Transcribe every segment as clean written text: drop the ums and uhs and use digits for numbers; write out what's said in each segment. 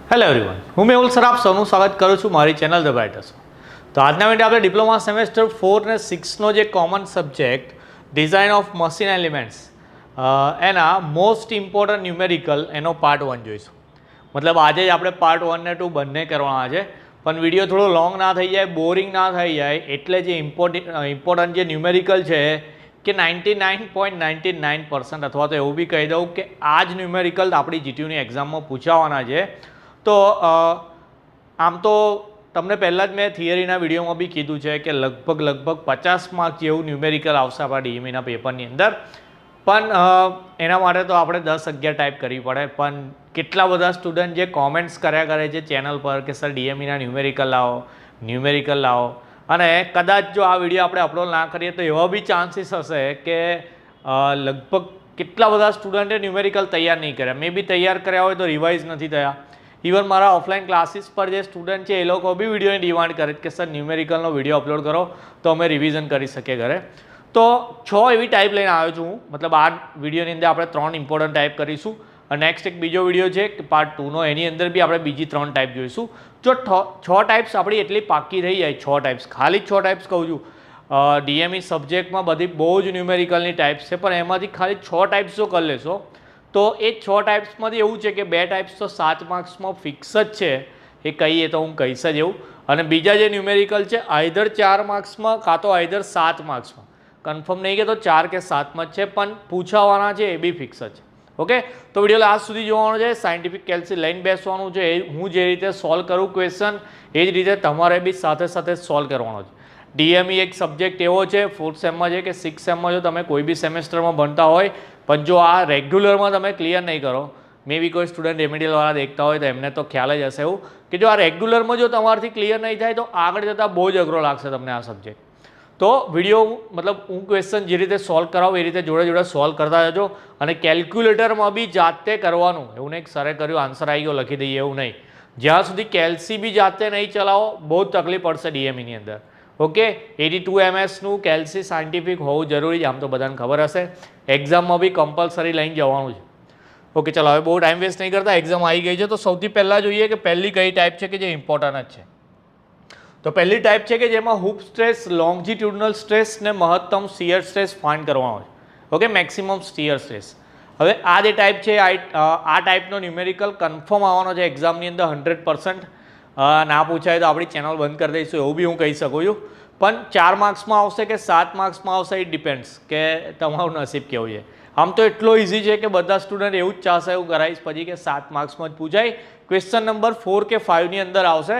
Hello everyone, હું Mehul sir આપ સૌનું સ્વાગત કરું છું મારી ચેનલ ધ બ્રાઇટર્સ. તો આજના વિડીયો આપણે ડિપ્લોમા સેમેસ્ટર 4 ને 6નો જે common subject design of machine elements એના મોસ્ટ ઇમ્પોર્ટન્ટ ન્યુમેરિકલ એનો પાર્ટ 1 જોઈશું. મતલબ આજે જ આપણે પાર્ટ 1 ને 2 બંને કરવાના છે, પણ વિડીયો થોડો લોંગ ના થઈ જાય, બોરિંગ ના થઈ જાય, એટલે જે ઇમ્પોર્ટન્ટ જે ન્યુમેરિકલ છે કે 99.99% અથવા તો એવું બી કહી દઉં કે આ જ ન્યુમેરિકલ આપણી જીટીયુની એક્ઝામમાં પૂછાવાના છે. તો આમ તો તમને પહેલાં જ મેં થિયરીના વિડીયોમાં બી કીધું છે કે લગભગ 50 માર્ક જેવું ન્યુમેરિકલ આવશે આપણા ડીએમઈના પેપરની અંદર, પણ એના માટે તો આપણે 10-11 ટાઈપ કરવી પડે. પણ કેટલા બધા સ્ટુડન્ટ જે કોમેન્ટ્સ કર્યા કરે છે ચેનલ પર કે સર ડીએમઈના ન્યુમેરિકલ લાવો, અને કદાચ જો આ વિડીયો આપણે અપલોડ ના કરીએ તો એવા બી ચાન્સીસ હશે કે લગભગ કેટલા બધા સ્ટુડન્ટે ન્યુમેરિકલ તૈયાર નહીં કર્યા, મે બી તૈયાર કર્યા હોય તો રિવાઇઝ નથી થયા. ઇવન મારા ઓફલાઈન ક્લાસીસ પર જે સ્ટુડન્ટ છે એ લોકો બી વિડીયોની ડિમાન્ડ કરે કે સર ન્યુમેરિકલનો વિડીયો અપલોડ કરો તો અમે રિવિઝન કરી શકીએ ઘરે. તો 6 એવી ટાઈપ લઈને આવ્યો છું હું. મતલબ આ વિડીયોની અંદર આપણે 3 ઇમ્પોર્ટન્ટ ટાઈપ કરીશું, અને નેક્સ્ટ એક બીજો વિડીયો છે પાર્ટ 2નો, એની અંદર બી આપણે બીજી 3 ટાઈપ જોઈશું. જો 6 ટાઈપ્સ આપણી એટલી પાકી રહી જાય, 6 ટાઈપ્સ, ખાલી 6 ટાઈપ્સ કહું છું. ડીએમઈ સબ્જેક્ટમાં બધી બહુ જ ન્યુમેરિકલની ટાઈપ્સ છે, પણ એમાંથી ખાલી 6 ટાઈપ્સ જો કરી લેશો તો એ 6 ટાઈપ્સમાંથી એવું છે કે 2 ટાઈપ્સ તો 7 માર્ક્સમાં ફિક્સ જ છે, એ કહીએ તો હું કહીશ જ એવું. અને બીજા જે ન્યુમેરિકલ છે આઈધર 4 માર્ક્સમાં કાં તો આઈધર 7 માર્ક્સમાં, કન્ફર્મ નહીં કે તો 4 કે 7માં જ છે, પણ પૂછાવાના છે એ બી ફિક્સ જ છે. ઓકે, તો વિડીયો લાસ્ટ સુધી જોવાનો છે, સાયન્ટિફિક કેલ્સી લઈને બેસવાનું છે. હું જે રીતે સોલ્વ કરું ક્વેશ્ચન એ જ રીતે તમારે બી સાથે સાથે સોલ્વ કરવાનો છે. ડીએમઈ એક સબ્જેક્ટ એવો છે 4th સેમમાં છે કે 6th સેમમાં જો તમે કોઈ બી સેમેસ્ટરમાં ભણતા હોય, પણ જો આ રેગ્યુલરમાં તમે ક્લિયર નહીં કરો, મે બી કોઈ સ્ટુડન્ટ રેમેડિયલવાળા દેખતા હોય તો એમને તો ખ્યાલ જ હશે એવું કે જો આ રેગ્યુલરમાં જો તમારાથી ક્લિયર નહીં થાય તો આગળ જતાં બહુ જ અઘરો લાગશે તમને આ સબ્જેક્ટ. તો વિડીયો મતલબ હું ક્વેશ્ચન જે રીતે સોલ્વ કરાવું એ રીતે જોડે સોલ્વ કરતા જજો, અને કેલ્ક્યુલેટરમાં બી જાતે કરવાનું. એવું નહીં સરે કર્યું આન્સર આવી ગયો લખી દઈએ, એવું નહીં. જ્યાં સુધી કેલ્સી બી જાતે નહીં ચલાવો બહુ જ તકલીફ પડશે ડીએમઈની અંદર. ઓકે, 82 MS કેલ્સી સાયન્ટિફિક હોવું જરૂરી છે, આમ તો બધાને ખબર હશે. એક્ઝામમાં બી કમ્પલસરી લઈને જવાનું છે. ઓકે, ચાલો હવે બહુ ટાઈમ વેસ્ટ નહીં કરતા, એક્ઝામ આવી ગઈ છે તો સૌથી પહેલાં જોઈએ કે પહેલી કઈ ટાઈપ છે કે જે ઇમ્પોર્ટન્ટ જ છે. તો પહેલી ટાઈપ છે કે જેમાં હૂપ સ્ટ્રેસ, લોન્ગિટ્યુડનલ સ્ટ્રેસ ને મહત્તમ શિયર સ્ટ્રેસ ફાઇન્ડ કરવાનો છે. Okay, maximum shear stress. હવે આ જે ટાઈપ છે આ ટાઈપનો ન્યુમેરિકલ કન્ફર્મ આવવાનો છે એક્ઝામની અંદર 100%. ના પૂછાય તો આપણી ચેનલ બંધ કરી દઈશું એવું બી હું કહી શકું છું. પણ 4 માર્ક્સમાં આવશે કે 7 માર્ક્સમાં આવશે ઇટ ડિપેન્ડ્સ કે તમારું નસીબ કેવું છે. આમ તો એટલો ઇઝી છે કે બધા સ્ટુડન્ટ એવું જ ચાહશે, એવું કરાવીશ પછી કે 7 માર્ક્સમાં જ પૂછાય. ક્વેશ્ચન નંબર 4 કે 5ની અંદર આવશે.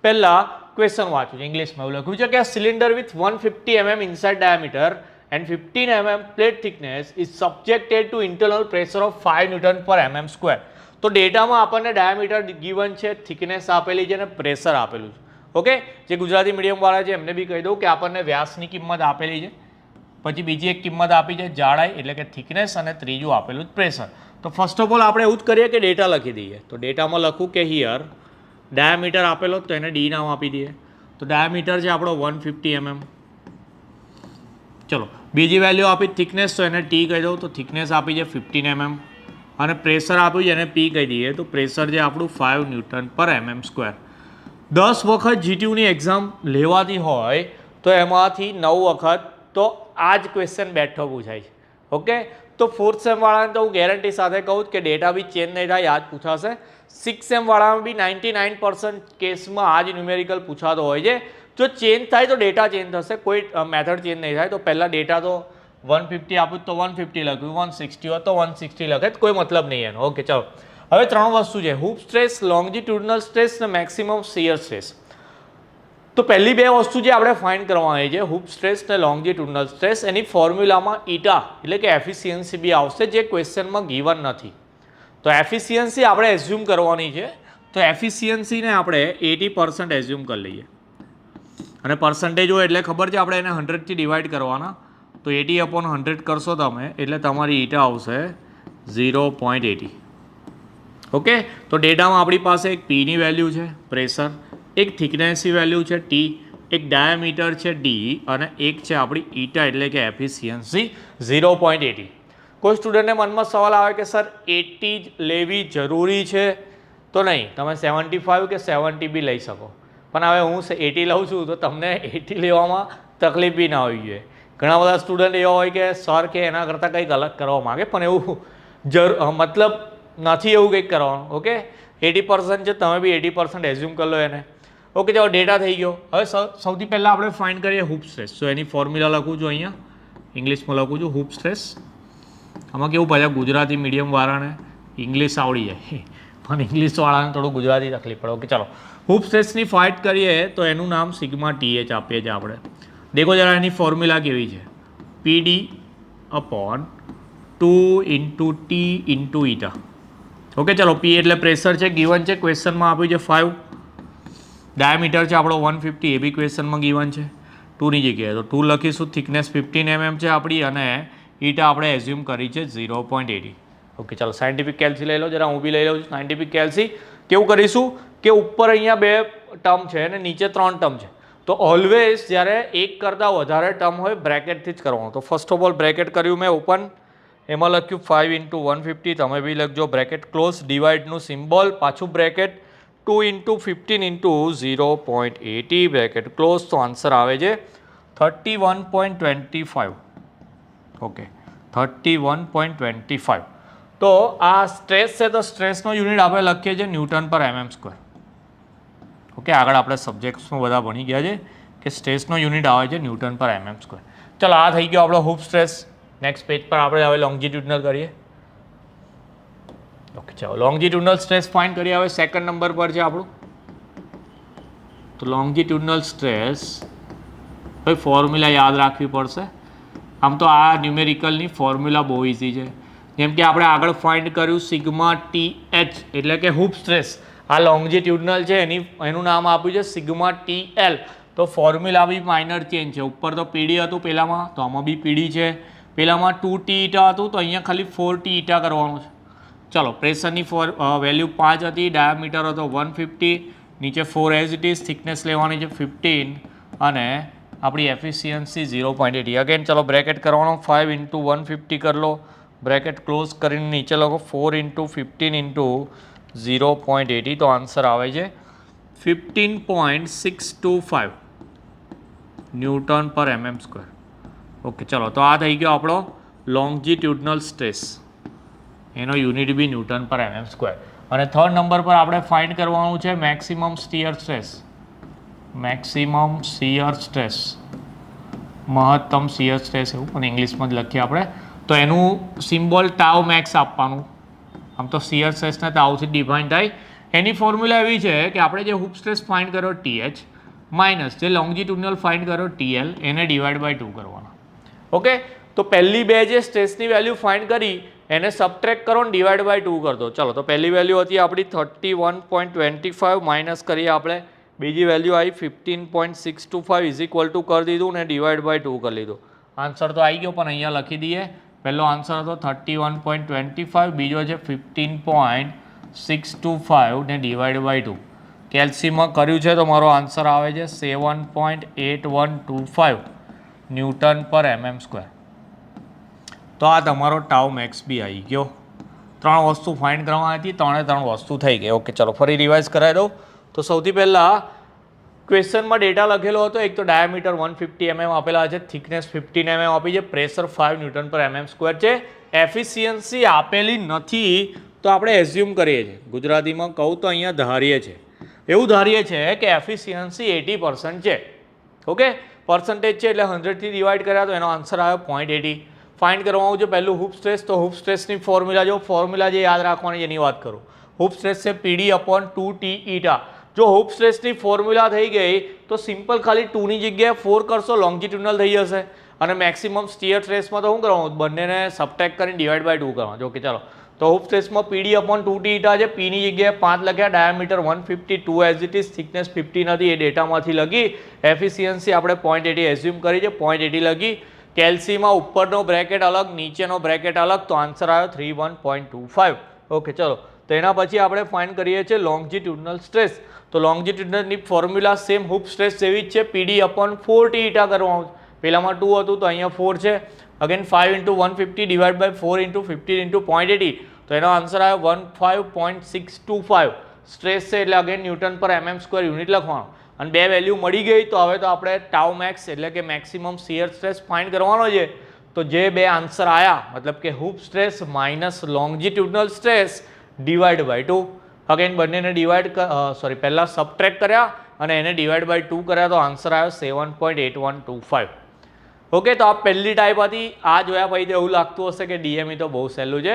પહેલાં ક્વેશ્ચન વાંચું છું, ઇંગ્લિશમાં એવું લખ્યું છે કે cylinder with 150 mm inside diameter and 15 mm plate thickness is subjected to internal pressure of 5 Newton per mm square. તો ડેટામાં આપણને ડાયામીટર ગિવન છે, થિકનેસ આપેલી છે અને પ્રેશર આપેલું છે. ઓકે, જે ગુજરાતી મીડિયમવાળા છે એમને બી કહી દઉં કે આપણને વ્યાસની કિંમત આપેલી છે, પછી બીજી એક કિંમત આપી છે જાડાઈ એટલે કે થિકનેસ, અને ત્રીજું આપેલું જ પ્રેશર. તો ફર્સ્ટ ઓફ ઓલ આપણે એવું જ કરીએ કે ડેટા લખી દઈએ. તો ડેટામાં લખું કે હિયર ડાયામીટર આપેલો તો એને ડી નામ આપી દઈએ. તો ડાયામીટર છે આપણો 150 mm. ચલો, બીજી વેલ્યુ આપી થિકનેસ તો એને ટી કહી દઉં, તો થિકનેસ આપી છે 15 mm, અને પ્રેશર આપ્યું છે એને પી કહી દઈએ. તો પ્રેશર છે આપણું 5 Newton per mm square. 10 વખત જીટીયુની એક્ઝામ લેવાતી હોય તો એમાંથી 9 વખત તો આ જ ક્વેશ્ચન બેઠો પૂછાય છે. ઓકે, તો 4th સેમવાળાને તો હું ગેરંટી સાથે કહું કે ડેટા બી ચેન્જ નહીં થાય, આ જ પૂછાશે. 6th સેમવાળામાં બી 99% કેસમાં આ જ ન્યુમેરિકલ પૂછાતો હોય છે. જો ચેન્જ થાય તો ડેટા ચેન્જ થશે, કોઈ મેથડ ચેન્જ નહીં થાય. તો પહેલાં ડેટા તો 150 આપ્યું તો 150 લખ્યું, 160 હોય તો 160 લખે, કોઈ મતલબ નહીં એનો. ઓકે, ચાલો હવે 3 વસ્તુ છે, હૂપ સ્ટ્રેસ, લોન્ગિટ્યુડનલ સ્ટ્રેસ ને મેક્સિમમ શિયર સ્ટ્રેસ. તો પહેલી 2 વસ્તુ જે આપણે ફાઇન્ડ કરવાની છે, હૂપ સ્ટ્રેસ ને લોન્ગિટ્યુડનલ સ્ટ્રેસ, એની ફોર્મ્યુલામાં ઈટા એટલે કે એફિશિયન્સી બી આવશે જે ક્વેશ્ચનમાં ગિવન નથી. તો એફિશિયન્સી આપણે એઝ્યુમ કરવાની છે. તો એફિશિયન્સીને આપણે 80% એઝ્યુમ કરી લઈએ, અને પર્સન્ટેજ હોય એટલે ખબર છે આપણે એને 100થી ડિવાઈડ કરવાના. તો 80/100 કરશો તમે એટલે તમારી ઈટા આવશે 0.80. ઓકે, તો ડેટામાં આપણી પાસે એક પીની વેલ્યુ છે પ્રેશર, એક થિકનેસની વેલ્યુ છે ટી, એક ડાયામીટર છે ડી, અને એક છે આપણી ઈટા એટલે કે એફિશિયન્સી 0.80. કોઈ સ્ટુડન્ટને મનમાં સવાલ આવે કે સર 80 જ લેવી જરૂરી છે, તો નહીં, તમે 75 કે 70 બી લઈ શકો, પણ હવે હું 80 લઉં છું તો તમને 80 લેવામાં તકલીફ બી ના હોવી જોઈએ. ઘણા બધા સ્ટુડન્ટ એવા હોય કે સર કે એના કરતાં કંઈક અલગ કરવા માગે, પણ એવું મતલબ નથી એવું કંઈક કરવાનું. ઓકે, 80% છે, તમે બી 80% એઝ્યુમ કરી લો એને. ઓકે, ચાલો ડેટા થઈ ગયો. હવે સૌથી પહેલાં આપણે ફાઇન્ડ કરીએ હૂપ સ્ટ્રેસ. તો એની ફોર્મ્યુલા લખું છું અહીંયા, ઇંગ્લિશમાં લખું છું હૂપ સ્ટ્રેસ. આમાં કેવું પાછા ગુજરાતી મીડિયમવાળાને ઇંગ્લિશ આવડી જાય, પણ ઇંગ્લિશવાળાને થોડું ગુજરાતી તકલીફ પડે. ઓકે, ચાલો હૂપ સ્ટ્રેસની ફાઇટ કરીએ તો એનું નામ સિગ્મા TH આપીએ છીએ આપણે. દેખો જરા એની ફોર્મ્યુલા કેવી છે, PD upon 2 into T into eta. Okay, ચાલો P એટલે પ્રેશર છે, ગીવન છે, ક્વેશ્ચનમાં આપ્યું છે 5. ડાયામીટર છે આપણો 150, એ બી ક્વેશ્ચનમાં ગીવન છે. 2ની જગ્યાએ તો 2 લખીશું. થિકનેસ 15 mm છે આપણી, અને ઈટા આપણે એઝ્યુમ કરી છે 0.80. ઓકે, ચાલો સાયન્ટિફિક કેલ્સી લઈ લો જરા, હું બી લઈ લઉં છું સાયન્ટિફિક કેલ્સી. કેવું કરીશું કે ઉપર અહીંયા 2 ટર્મ છે અને નીચે 3 ટર્મ છે, તો ઓલવેઝ જ્યારે એક કરતાં વધારે ટર્મ હોય બ્રેકેટથી જ કરવાનું. તો ફર્સ્ટ ઓફ ઓલ બ્રેકેટ કર્યું મેં ઓપન, એમાં લખ્યું 5 ઇન્ટુ 150, તમે બી લખજો બ્રેકેટ ક્લોઝ, ડિવાઇડનું સિમ્બોલ, પાછું bracket 2 into 15 into 0.80 bracket close. તો આન્સર આવે છે 31.25. ઓકે, 31.25. તો આ સ્ટ્રેસ છે, તો સ્ટ્રેસનો યુનિટ આપણે લખીએ છીએ ન્યૂટન પર mm². ઓકે, આગળ આપણે સબ્જેક્ટ્સમાં બધા ભણી ગયા છે કે સ્ટ્રેસનો યુનિટ આવે છે ન્યૂટન પર mm². ચલો, આ થઈ ગયો આપણો હૂપ સ્ટ્રેસ. નેક્સ્ટ પેજ પર આપણે હવે લોંગિટ્યુડનલ કરીએ. ઓકે, ચાલો લોંગિટ્યુડનલ સ્ટ્રેસ ફાઇન્ડ કરીએ. હવે સેકન્ડ નંબર પર છે આપણું. તો લોંગિટ્યુડનલ સ્ટ્રેસ ભાઈ ફોર્મ્યુલા યાદ રાખવી પડશે. આમ તો આ ન્યુમેરિકલની ફોર્મ્યુલા બહુ ઇઝી છે. જેમ કે આપણે આગળ ફાઇન્ડ કર્યું સિગ્મા TH એટલે કે હૂપ સ્ટ્રેસ. આ લોંગિટ્યુડનલ છે, એનું નામ આપ્યું છે સિગ્મા TL. તો ફોર્મ્યુલા બી માઇનર ચેન્જ છે. ઉપર તો PD હતું પહેલામાં, તો આમાં બી PD છે. પહેલામાં 2T ઈટા હતું, તો અહીંયા ખાલી 4T ઈટા કરવાનું છે. ચલો, પ્રેશરની વેલ્યુ 5 હતી, ડાયામીટર હતો 150, નીચે 4 એઝ ઇટ ઇઝ, થિકનેસ લેવાની છે 15, અને આપણી એફિશિયન્સી 0.80. અગેન ચલો બ્રેકેટ કરવાનો, 5 ઇન્ટુ 150 કરી લો, બ્રેકેટ ક્લોઝ કરીને નીચે લખો 4 ઇન્ટુ 15 ઇન્ટુ 0.80. તો આન્સર આવે છે 15.625 ન્યૂટન પર mm². ઓકે, ચલો તો આ થઈ ગયો આપણો લોંગિટ્યુડનલ સ્ટ્રેસ, એનો યુનિટ બી ન્યૂટન પર mm². અને થર્ડ નંબર પર આપણે ફાઇન્ડ કરવાનું છે maximum shear stress. Maximum shear stress, મહત્તમ શિયર સ્ટ્રેસ, એવું પણ ઇંગ્લિશમાં જ લખીએ આપણે. તો એનું સિમ્બોલ ટાઉ મેક્સ આપવાનું. આમ તો શિયર સ્ટ્રેસને ટાઉથી ડિફાઇન થાય. એની ફોર્મ્યુલા એવી છે કે આપણે જે હૂપ સ્ટ્રેસ ફાઇન્ડ કર્યો TH માઇનસ જે લોંગિટ્યુડનલ ફાઇન્ડ કર્યો TL, એને ડિવાઇડ બાય 2 કરવાના. ઓકે, તો પહેલી બે જે સ્ટ્રેસની વેલ્યુ ફાઇન્ડ કરી એને સબટ્રેક્ટ કરો ને ડિવાઇડ બાય 2 કરી દો. ચલો, તો પહેલી વેલ્યુ હતી આપણી 31.25, માઇનસ કરીએ આપણે. બીજી વેલ્યુ આવી 15.625 ઇઝ ઇક્વલ ટુ કરી દીધું ને ડિવાઇડ બાય 2 કરી લીધું. આન્સર તો આવી ગયો, પણ અહીંયા લખી દઈએ. પહેલો આન્સર હતો 31.25, બીજો છે 15.625 ને ડિવાઇડ બાય 2. કેલ્સીમાં કર્યું છે તો મારો આન્સર આવે છે 7.8125 ન્યૂટન પર mm². તો આ તમારો ટાઉ મેક્સ બી આવી ગયો. 3 વસ્તુ ફાઇન્ડ કરવાની હતી, 3 વસ્તુ થઈ ગઈ. ઓકે, ચલો ફરી રિવાઇઝ કરાવી દઉં. તો સૌથી પહેલાં ક્વેશ્ચનમાં ડેટા લખેલો હતો, એક તો ડાયામીટર 150 mm આપેલા છે, થિકનેસ 15 mm આપી છે, પ્રેશર 5 ન્યૂટન પર mm² છે. એફિશિયન્સી આપેલી નથી તો આપણે એઝ્યુમ કરીએ છીએ, ગુજરાતીમાં કહું તો અહીંયા ધારીએ છીએ, એવું ધારીએ છીએ કે એફિશિયન્સી 80% છે. ઓકે, પર્સન્ટેજ છે એટલે 100થી ડિવાઇડ કર્યા તો એનો આન્સર આવ્યો 0.80. ફાઇન્ડ કરવાનું છે પહેલું હૂપ સ્ટ્રેસ. તો હૂપ સ્ટ્રેસની ફોર્મ્યુલા જો, ફોર્મ્યુલા જે યાદ રાખવાની એની વાત કરું. હૂપ સ્ટ્રેસ છે PD અપોન 2T ઈટા. જો હૂપ સ્ટ્રેસની ફોર્મ્યુલા થઈ ગઈ તો સિમ્પલ ખાલી 2ની જગ્યાએ 4 કરશો, લોંગિટ્યુડનલ થઈ જશે. અને મેક્સિમમ શિયર સ્ટ્રેસમાં તો શું કરવાનું, બંનેને સબટ્રેક્ટ કરીને ડિવાઇડ બાય 2 કરવાનું. ઓકે, ચાલો તો hoop સ્ટ્રેસમાં PD upon 2T eta છે, Pની જગ્યાએ 5 લખ્યા, diameter 150, 2 as it is, thickness 15 હતી, એ ડેટામાંથી લખી. એફિશિયન્સી આપણે 0.80 એઝ્યુમ કરી છે, 0.80 લખી. કેલ્સીમાં ઉપરનો બ્રેકેટ અલગ, નીચેનો બ્રેકેટ અલગ, તો આન્સર આવ્યો 31.25. ઓકે, ચલો તો એના પછી આપણે ફાઇન્ડ કરીએ છીએ લોંગિટ્યુડનલ સ્ટ્રેસ. તો લોંગિટ્યુડનલની ફોર્મ્યુલા સેમ હૂપ સ્ટ્રેસ જેવી જ છે, PD અપોન 4T ઈટા કરવાનું. પહેલામાં 2 હતું તો અહીંયા 4 છે. Again 5 into 150 divide by 4 into 15 into 0.80, તો એનો આન્સર આવ્યો 15.625. સ્ટ્રેસ છે એટલે અગેન ન્યૂટન પર mm² યુનિટ લખવાનો અને બે વેલ્યુ મળી ગઈ તો હવે તો આપણે ટાઉ મેક્સ એટલે કે મેક્સિમમ શિયર સ્ટ્રેસ ફાઇન્ડ કરવાનો છે. તો જે બે આન્સર આવ્યા મતલબ કે hoop stress minus longitudinal stress divide by 2. Again બંનેને ડિવાઈડ પહેલાં સબટ્રેક્ટ કર્યા અને એને ડિવાઈડ બાય 2 કર્યા તો આન્સર આવ્યો 7.8125. ઓકે, તો આ પહેલી ટાઈપ હતી. આ જોયા પછી તો એવું લાગતું હશે કે ડીએમઈ તો બહુ સહેલું છે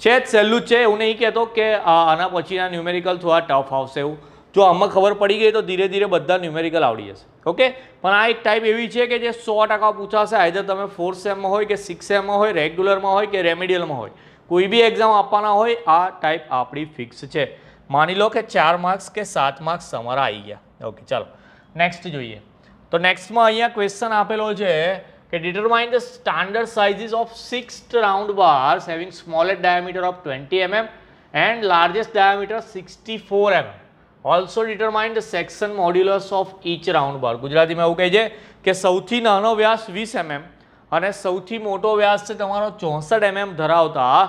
જ સહેલું જ છે, એવું નહીં કહેતો કે આના પછીના ન્યુમેરિકલ થોડા ટફ આવશે એવું. જો આમાં ખબર પડી ગઈ તો ધીરે ધીરે બધા ન્યુમેરિકલ આવડી જશે. ઓકે, પણ આ એક ટાઈપ એવી છે કે જે 100% પૂછાશે, આઈધર તમે 4th સેમમાં હોય કે 6th સેમમાં હોય, રેગ્યુલરમાં હોય કે રેમેડિયલમાં હોય, કોઈ બી એક્ઝામ આપવાના હોય આ ટાઈપ આપણી ફિક્સ છે. માની લો કે 4 માર્ક્સ કે 7 માર્ક્સ તમારા આવી ગયા. ઓકે, ચાલો નેક્સ્ટ જોઈએ. તો નેક્સ્ટમાં અહીંયા ક્વેશ્ચન આપેલો છે કે determine the standard sizes of 6 round bars having smallest diameter of 20 mm and largest diameter 64 mm. Also determine the section modulus of each round bar. ગુજરાતીમાં એવું કહે છે કે સૌથી નાનો વ્યાસ 20 mm અને સૌથી મોટો વ્યાસ છે તમારો 64 mm ધરાવતા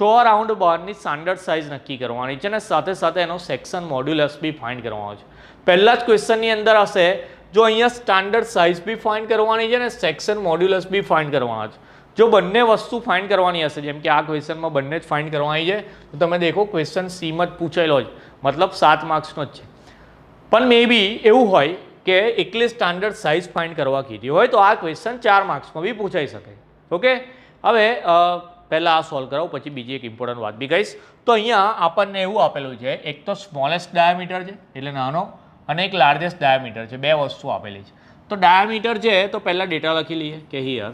6 રાઉન્ડ બારની સ્ટાન્ડર્ડ સાઇઝ નક્કી કરવાની છે અને સાથે સાથે એનો સેક્શન મોડ્યુલસ બી ફાઇન્ડ કરવાનો છે. પહેલા જ ક્વેશ્ચનની અંદર હશે જો અહીંયા સ્ટાન્ડર્ડ સાઇઝ બી ફાઇન્ડ કરવાની છે અને સેક્શન મોડ્યુલસ બી ફાઇન્ડ કરવાના છે. જો બંને વસ્તુ ફાઇન્ડ કરવાની હશે, જેમ કે આ ક્વેશ્ચનમાં બંને જ ફાઇન્ડ કરવાની છે, તો તમે દેખો ક્વેશ્ચન સીમાં જ પૂછેલો છે, મતલબ 7 માર્ક્સનો જ છે. પણ મે બી એવું હોય કે એકલી સ્ટાન્ડર્ડ સાઇઝ ફાઇન્ડ કરવા કીધી હોય તો આ ક્વેશ્ચન 4 માર્ક્સમાં બી પૂછાઈ શકે. ઓકે, હવે પહેલાં આ સોલ્વ કરાવું પછી બીજી એક ઇમ્પોર્ટન્ટ વાત બી કહીશ. તો અહીંયા આપણને એવું આપેલું છે, એક તો સ્મોલેસ્ટ ડાયામીટર છે એટલે નાનો અને એક લાર્જેસ્ટ ડાયામીટર છે, બે વસ્તુ આપેલી છે. તો ડાયામીટર છે તો પહેલાં ડેટા લખી લઈએ કે હિયર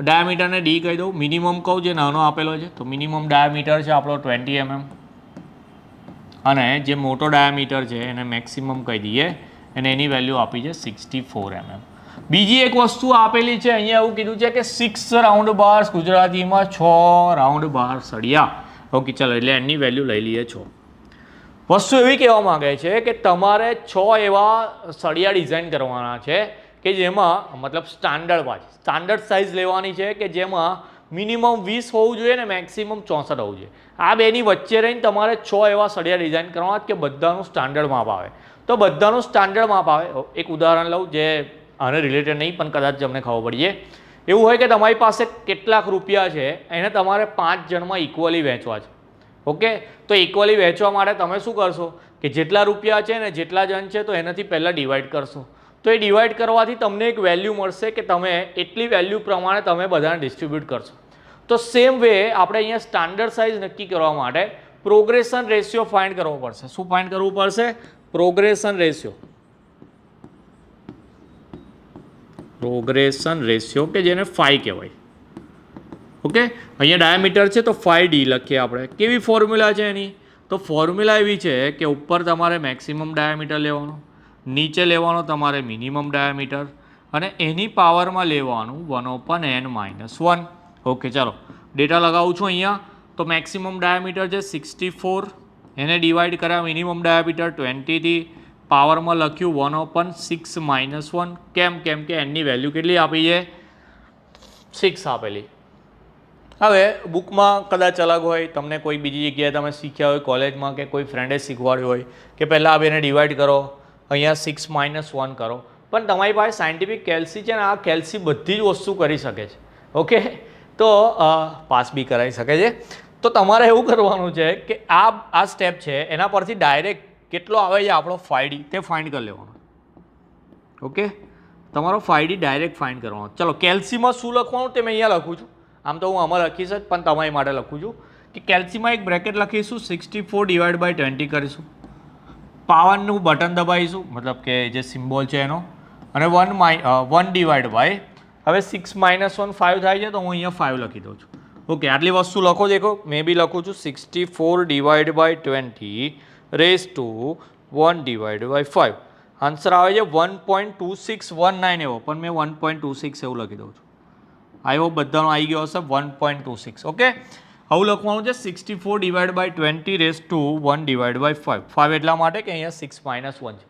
ડાયામીટરને ડી કહી દઉં, મિનિમમ કહું જે નાનો આપેલો છે તો મિનિમમ ડાયામીટર છે આપણો 20 mm અને જે મોટો ડાયામીટર છે એને મેક્સિમમ કહી દઈએ અને એની વેલ્યુ આપી છે 64 mm. બીજી એક વસ્તુ આપેલી છે અહીંયા એવું કીધું છે કે 6 રાઉન્ડ બાર્સ, ગુજરાતીમાં 6 રાઉન્ડ બાર સળિયા. ઓકે, ચાલો એટલે એની વેલ્યુ લઈ લઈએ 6. વસ્તુ એવી કહેવા માંગે છે કે તમારે 6 એવા સળિયા ડિઝાઇન કરવાના છે કે જેમાં મતલબ સ્ટાન્ડર્ડ સાઇઝ લેવાની છે કે જેમાં મિનિમમ 20 હોવું જોઈએ ને મેક્સિમમ 64 હોવું જોઈએ. આ બેની વચ્ચે રહીને તમારે 6 એવા સળિયા ડિઝાઇન કરવાના કે બધાનું સ્ટાન્ડર્ડ માપ આવે. તો બધાનું સ્ટાન્ડર્ડ માપ આવે. એક ઉદાહરણ લઉં જે આને રિલેટેડ નહીં પણ કદાચ તમને ખબર પડીએ. એવું હોય કે તમારી પાસે કેટલાક રૂપિયા છે એને તમારે 5 જણમાં ઇક્વલી વહેંચવા છે. ઓકે, તો ઇક્વલી વહેંચવા માટે તમે શું કરશો કે જેટલા રૂપિયા છે ને જેટલા જણ છે તો એનાથી પહેલાં ડિવાઈડ કરશો. તો એ ડિવાઈડ કરવાથી તમને એક વેલ્યુ મળશે કે તમે એટલી વેલ્યુ પ્રમાણે તમે બધાને ડિસ્ટ્રીબ્યુટ કરશો. તો સેમ વે આપણે અહીંયા સ્ટાન્ડર્ડ સાઇઝ નક્કી કરવા માટે પ્રોગ્રેશન રેશિયો ફાઇન્ડ કરવો પડશે. શું ફાઇન્ડ કરવું પડશે? Progression ratio. પ્રોગ્રેશન રેશિયો કે જેને ફાઈ કહેવાય. ઓકે, અહીંયા ડાયામીટર છે તો 5D લખીએ આપણે. કેવી ફોર્મ્યુલા છે એની? તો ફોર્મ્યુલા એવી છે કે ઉપર તમારે મેક્સિમમ ડાયામીટર લેવાનો, નીચે લેવાનો તમારે મિનિમમ ડાયામીટર અને એની પાવરમાં લેવાનું 1/n-1. ઓકે, ચાલો ડેટા લગાવું છું અહીંયા. તો મેક્સિમમ ડાયામીટર છે 64, એને ડિવાઈડ કર્યા મિનિમમ ડાયામીટર 20થી, પાવરમાં લખ્યું 1/6-1. કેમ કે એની વેલ્યુ કેટલી આપી છે? 6 આપેલી. હવે બુકમાં કદાચ અલગ હોય, તમને કોઈ બીજી જગ્યાએ તમે શીખ્યા હોય કોલેજમાં કે કોઈ ફ્રેન્ડે શીખવાડ્યું હોય કે પહેલાં આ બેને ડિવાઈડ કરો, અહીંયા 6-1 કરો. પણ તમારી પાસે સાયન્ટિફિક કેલ્સી છે ને આ કેલ્સી બધી જ વસ્તુ કરી શકે છે. ઓકે, તો પાસ બી કરાવી શકે છે. તો તમારે એવું કરવાનું છે કે આ સ્ટેપ છે એના પરથી ડાયરેક્ટ કેટલો આવે છે આપણો 5D તે ફાઇન્ડ કરી લેવાનો. ઓકે, તમારો 5D ડાયરેક્ટ ફાઇન્ડ કરવાનો. ચલો કેલ્સીમાં શું લખવાનું તે મેં અહીંયા લખું છું. આમ તો હું આમાં લખીશ જ પણ તમારી માટે લખું છું કે કેલ્સીમાં એક બ્રેકેટ લખીશું, 64/20 કરીશું, પાવરનું બટન દબાવીશું મતલબ કે જે સિમ્બોલ છે એનો, અને 1 ડિવાઈડ બાય હવે 6 - 1 5 થાય છે તો હું અહીંયા 5 લખી દઉં છું. ઓકે, આટલી વસ્તુ લખો. દેખો મેં બી લખું છું 64/20 રેઝ ટુ 1/5. આન્સર આવે છે 1.2619 એવો, પણ મેં 1.26 એવું લખી દઉં છું. આઈ હોપ બધાનો આવી ગયો હશે 1.26. ઓકે, આવું લખવાનું છે 64/20 રેઝ ટુ 1/5. 5 એટલા માટે કે અહીંયા 6 - 1 છે.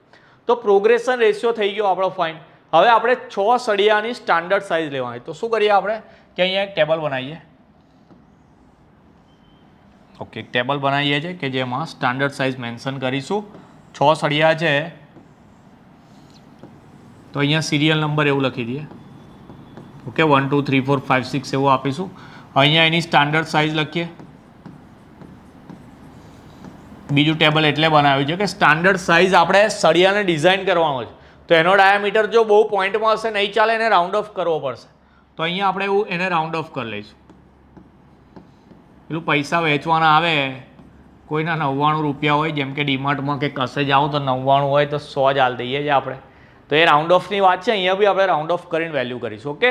તો પ્રોગ્રેશન રેશિયો થઈ ગયો આપણો ફાઇન. હવે આપણે 6 સળિયાની સ્ટાન્ડર્ડ સાઇઝ લેવાની. તો શું કરીએ આપણે કે અહીંયા એક ટેબલ બનાવીએ. ઓકે, એક ટેબલ બનાવીએ છીએ કે જેમાં સ્ટાન્ડર્ડ સાઇઝ મેન્શન કરીશું. 6 સળિયા છે તો અહીંયા સિરિયલ નંબર એવું લખી દઈએ. ઓકે, 1 2 3 4 5 6 એવું આપીશું. અહીંયા એની સ્ટાન્ડર્ડ સાઇઝ લખીએ. બીજું ટેબલ એટલે બનાવ્યું છે કે સ્ટાન્ડર્ડ સાઇઝ આપણે સળિયાને ડિઝાઇન કરવાનો છે, તો એનો ડાયામીટર જો બહુ પોઈન્ટમાં હશે નહીં ચાલે, એને રાઉન્ડ ઓફ કરવો પડશે. તો અહીંયા આપણે એવું એને રાઉન્ડ ઓફ કરી લઈશું. પેલું પૈસા વેચવાના આવે, કોઈના 99 રૂપિયા હોય, જેમ કે ડીમાર્ટમાં કે કશે જાઓ તો 99 હોય તો 100 જ હાલ દઈએ છીએ આપણે. તો એ રાઉન્ડ ઓફની વાત છે. અહીંયા બી આપણે રાઉન્ડ ઓફ કરીને વેલ્યુ કરીશું. ઓકે,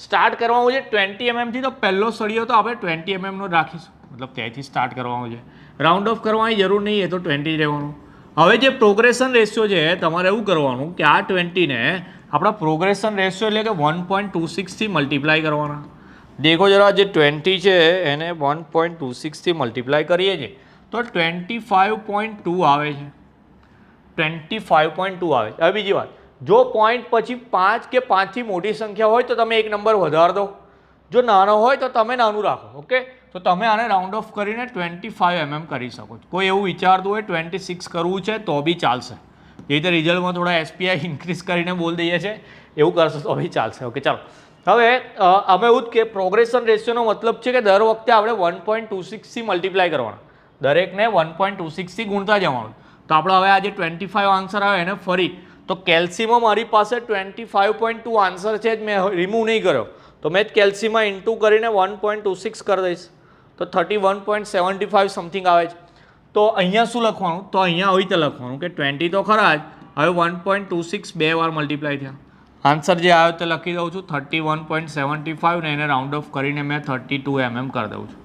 સ્ટાર્ટ કરવાનું છે 20 mm થી. તો પહેલો સળિયો તો આપણે 20 mm નો રાખીશું, મતલબ ત્યાંથી સ્ટાર્ટ કરવાનું છે. રાઉન્ડ ઓફ કરવાની જરૂર નહીં, એ તો 20 રહેવાનું. હવે જે પ્રોગ્રેશન રેશિયો છે તમારે એવું કરવાનું કે આ 20 ને આપણા પ્રોગ્રેશન રેશિયો એટલે કે 1.26 થી મલ્ટીપ્લાય કરવાના. દેખો જરા, જે 20 છે એને 1.26 થી મલ્ટીપ્લાય કરીએ છીએ તો 25.2 આવે છે. 25.2 આવે છે. હવે બીજી વાત, જો પોઈન્ટ પછી 5 કે 5 થી મોટી સંખ્યા હોય તો તમે એક નંબર વધાર દો, જો નાનો હોય તો તમે નાનું રાખો. ઓકે, તો તમે આને રાઉન્ડ ઓફ કરીને 25 mm કરી શકો છો. કોઈ એવું વિચારતું હોય 26 કરવું છે તો બી ચાલશે. જે રીતે રિઝલ્ટમાં થોડા SPI ઇન્ક્રીઝ કરીને બોલ દઈએ છીએ એવું કરશો તો બી ચાલશે. ઓકે, ચાલો. હવે અમે એવું જ કે પ્રોગ્રેશન રેશિયોનો મતલબ છે કે દર વખતે આપણે 1.26 થી મલ્ટીપ્લાય કરવાના, દરેકને 1.26 થી ગુણતા જવાનું. તો આપણે હવે આ જે 25 આન્સર આવે એને ફરી, તો કેલ્સીમાં મારી પાસે 25.2 આન્સર છે જ, મેં રિમૂવ નહીં કર્યો, તો મેં જ કેલ્સીમાં ઇન્ટુ કરીને 1.26 કરી દઈશ, તો 31.75 સમથિંગ આવે છે. તો અહીંયા શું લખવાનું, તો અહીંયા આવી રીતે લખવાનું કે 20 તો ખરા જ, હવે 1.26 બે વાર મલ્ટીપ્લાય થયા. આન્સર જે આવ્યો તે લખી દઉં છું 31.75 ને એને રાઉન્ડ ઓફ કરીને મેં 32 mm કરી દઉં છું.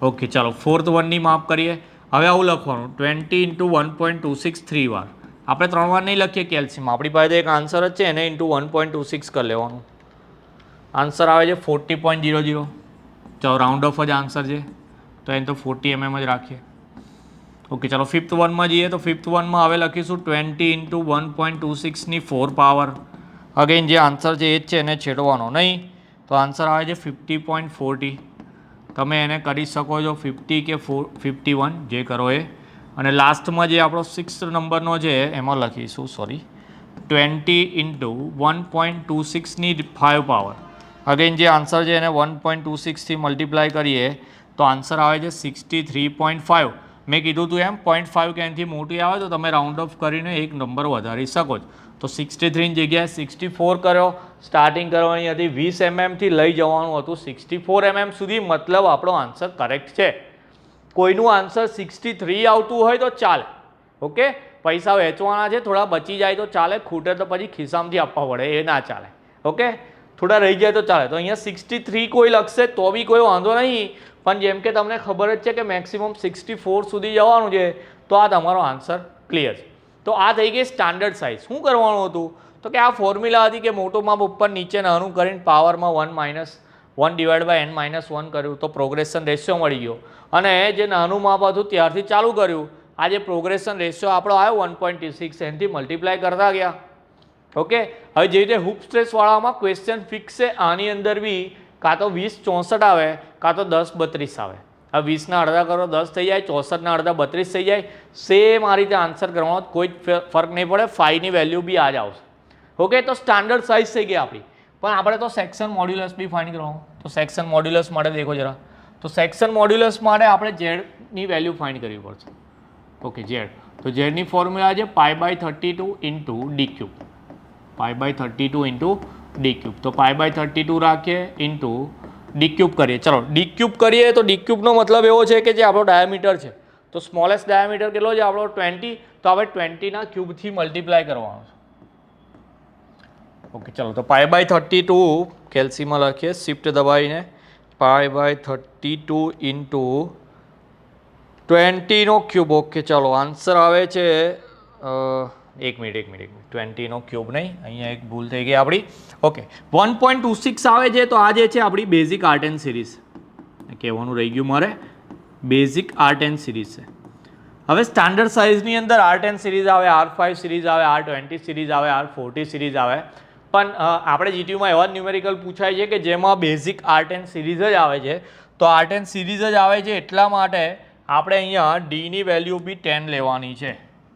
ઓકે, ચાલો ફોર્થ વનની માપ કરીએ. હવે આવું લખવાનું 20 ઇન્ટુ 1.26 3 વાર. આપણે 3 વાર નહીં લખીએ કેલ્સીમાં, આપણી પાસે એક આન્સર જ છે, એને ઇન્ટુ 1.26 કરી લેવાનું. આન્સર આવે છે 40.00. ચાલો રાઉન્ડ ઓફ જ આન્સર છે તો એને તો 40 mm જ રાખીએ. ઓકે, ચાલો ફિફ્થ વનમાં જઈએ. તો ફિફ્થ વનમાં હવે લખીશું 20 ઇન્ટુ 1.26 ની 4 પાવર. અગેન જે આન્સર છે એ જ છે, એને છેડવાનો નહીં. તો આન્સર આવે છે 50.40. તમે એને કરી શકો છો 50 કે 51 જે કરો એ. અને લાસ્ટમાં જે આપણો 6th નંબરનો છે એમાં લખીશું 20 ઇન્ટુ 1.26 ની 5 પાવર. અગેન જે આન્સર છે એને 1.26 થી મલ્ટીપ્લાય કરીએ તો આન્સર આવે છે 63.5. મેં કીધું હતું એમ 0.5 કે એનાથી મોટી આવે તો તમે રાઉન્ડ ઓફ કરીને એક નંબર વધારી શકો છો. તો 63 ની જગ્યાએ 64 કર્યો. સ્ટાર્ટિંગ કરવાની હતી 20 mm થી લઈ જવાનું હતું 64 mm સુધી, મતલબ આપણો આન્સર કરેક્ટ છે. કોઈનું આન્સર 63 આવતું હોય તો ચાલે. ઓકે, પૈસા વેચવાના છે, થોડા બચી જાય તો ચાલે, ખૂટે તો પછી ખિસ્સામાંથી આપવા પડે, એ ના ચાલે. ઓકે, થોડા રહી જાય તો ચાલે. તો અહીંયા 63 કોઈ લખશે તો બી કોઈ વાંધો નહીં, પણ જેમ કે તમને ખબર જ છે કે મેક્સિમમ 64 સુધી જવાનું છે, તો આ તમારો આન્સર ક્લિયર છે. તો આ થઈ ગઈ સ્ટાન્ડર્ડ સાઇઝ. શું કરવાનું હતું, તો કે આ ફોર્મ્યુલા હતી કે મોટું માપ ઉપર નીચે નાનું કરીને પાવરમાં 1/n-1 કર્યું તો પ્રોગ્રેશન રેશિયો મળી ગયો. અને જે નાનું માપ હતું ત્યારથી ચાલુ કર્યું. આ જે પ્રોગ્રેશન રેશિયો આપણો આવ્યો 1.26 એનાથી મલ્ટીપ્લાય કરતા ગયા. ઓકે, હવે જે રીતે હૂપ સ્ટ્રેસવાળામાં ક્વેશ્ચન ફિક્સ છે, આની અંદર બી કાં તો 20 64 આવે કાં તો 10 32 આવે. હવે 20ના અડધા કરો 10 થઈ જાય, 64ના અડધા 32 થઈ જાય. સેમ આ રીતે આન્સર કરવાનો, કોઈ જ ફરક નહીં પડે. 5ની વેલ્યુ બી આ જ આવશે. ઓકે, તો સ્ટાન્ડર્ડ સાઇઝ થઈ ગઈ આપણી. પણ આપણે તો સેક્શન મોડ્યુલસ બી ફાઇન્ડ કરવાનું. તો સેક્શન મોડ્યુલસ માટે દેખો જરા, તો સેક્શન મોડ્યુલસ માટે આપણે ઝેડની વેલ્યુ ફાઇન્ડ કરવી પડશે. ઓકે, ઝેડ, તો ઝેડની ફોર્મ્યુલા છે π/32 into D cube. π/32 into D cube. તો π/32 રાખીએ ઇન્ટુ ડી ક્યુબ કરીએ. ચલો ડી ક્યુબ કરીએ તો ડી ક્યુબનો મતલબ એવો છે કે જે આપણો ડાયામીટર છે, તો સ્મોલેસ્ટ ડાયામીટર કેટલો છે આપણો 20, તો આપણે 20ના ક્યુબથી મલ્ટીપ્લાય કરવાનો છે. ઓકે, ચલો તો π/32 કેલ્સીમાં લખીએ, શિફ્ટ દબાવીને π/32 ઇન્ટુ 20નો ક્યુબ. ઓકે, ચલો આન્સર આવે છે એક મિનિટ 20નો ક્યુબ નહીં, અહીંયા એક ભૂલ થઈ ગઈ આપણી. ઓકે, 1.26 આવે છે. તો આ જે છે આપણી બેઝિક આર્ટ એન્ડ સિરીઝ, કહેવાનું રહી ગયું મારે, બેઝિક આર્ટ એન્ડ સિરીઝ છે. હવે સ્ટાન્ડર્ડ સાઇઝની અંદર આર્ટ એન્ડ સિરીઝ આવે, R5 સિરીઝ આવે, R20 સિરીઝ આવે, R40 સિરીઝ આવે. પણ આપણે જીટીયુમાં એવા ન્યુમેરિકલ પૂછાય છે કે જેમાં બેઝિક આર્ટ એન્ડ સિરીઝ જ આવે છે. તો આર્ટ એન્ડ સિરીઝ જ આવે છે એટલા માટે આપણે અહીંયા ડીની વેલ્યુ બી 10 લેવાની છે.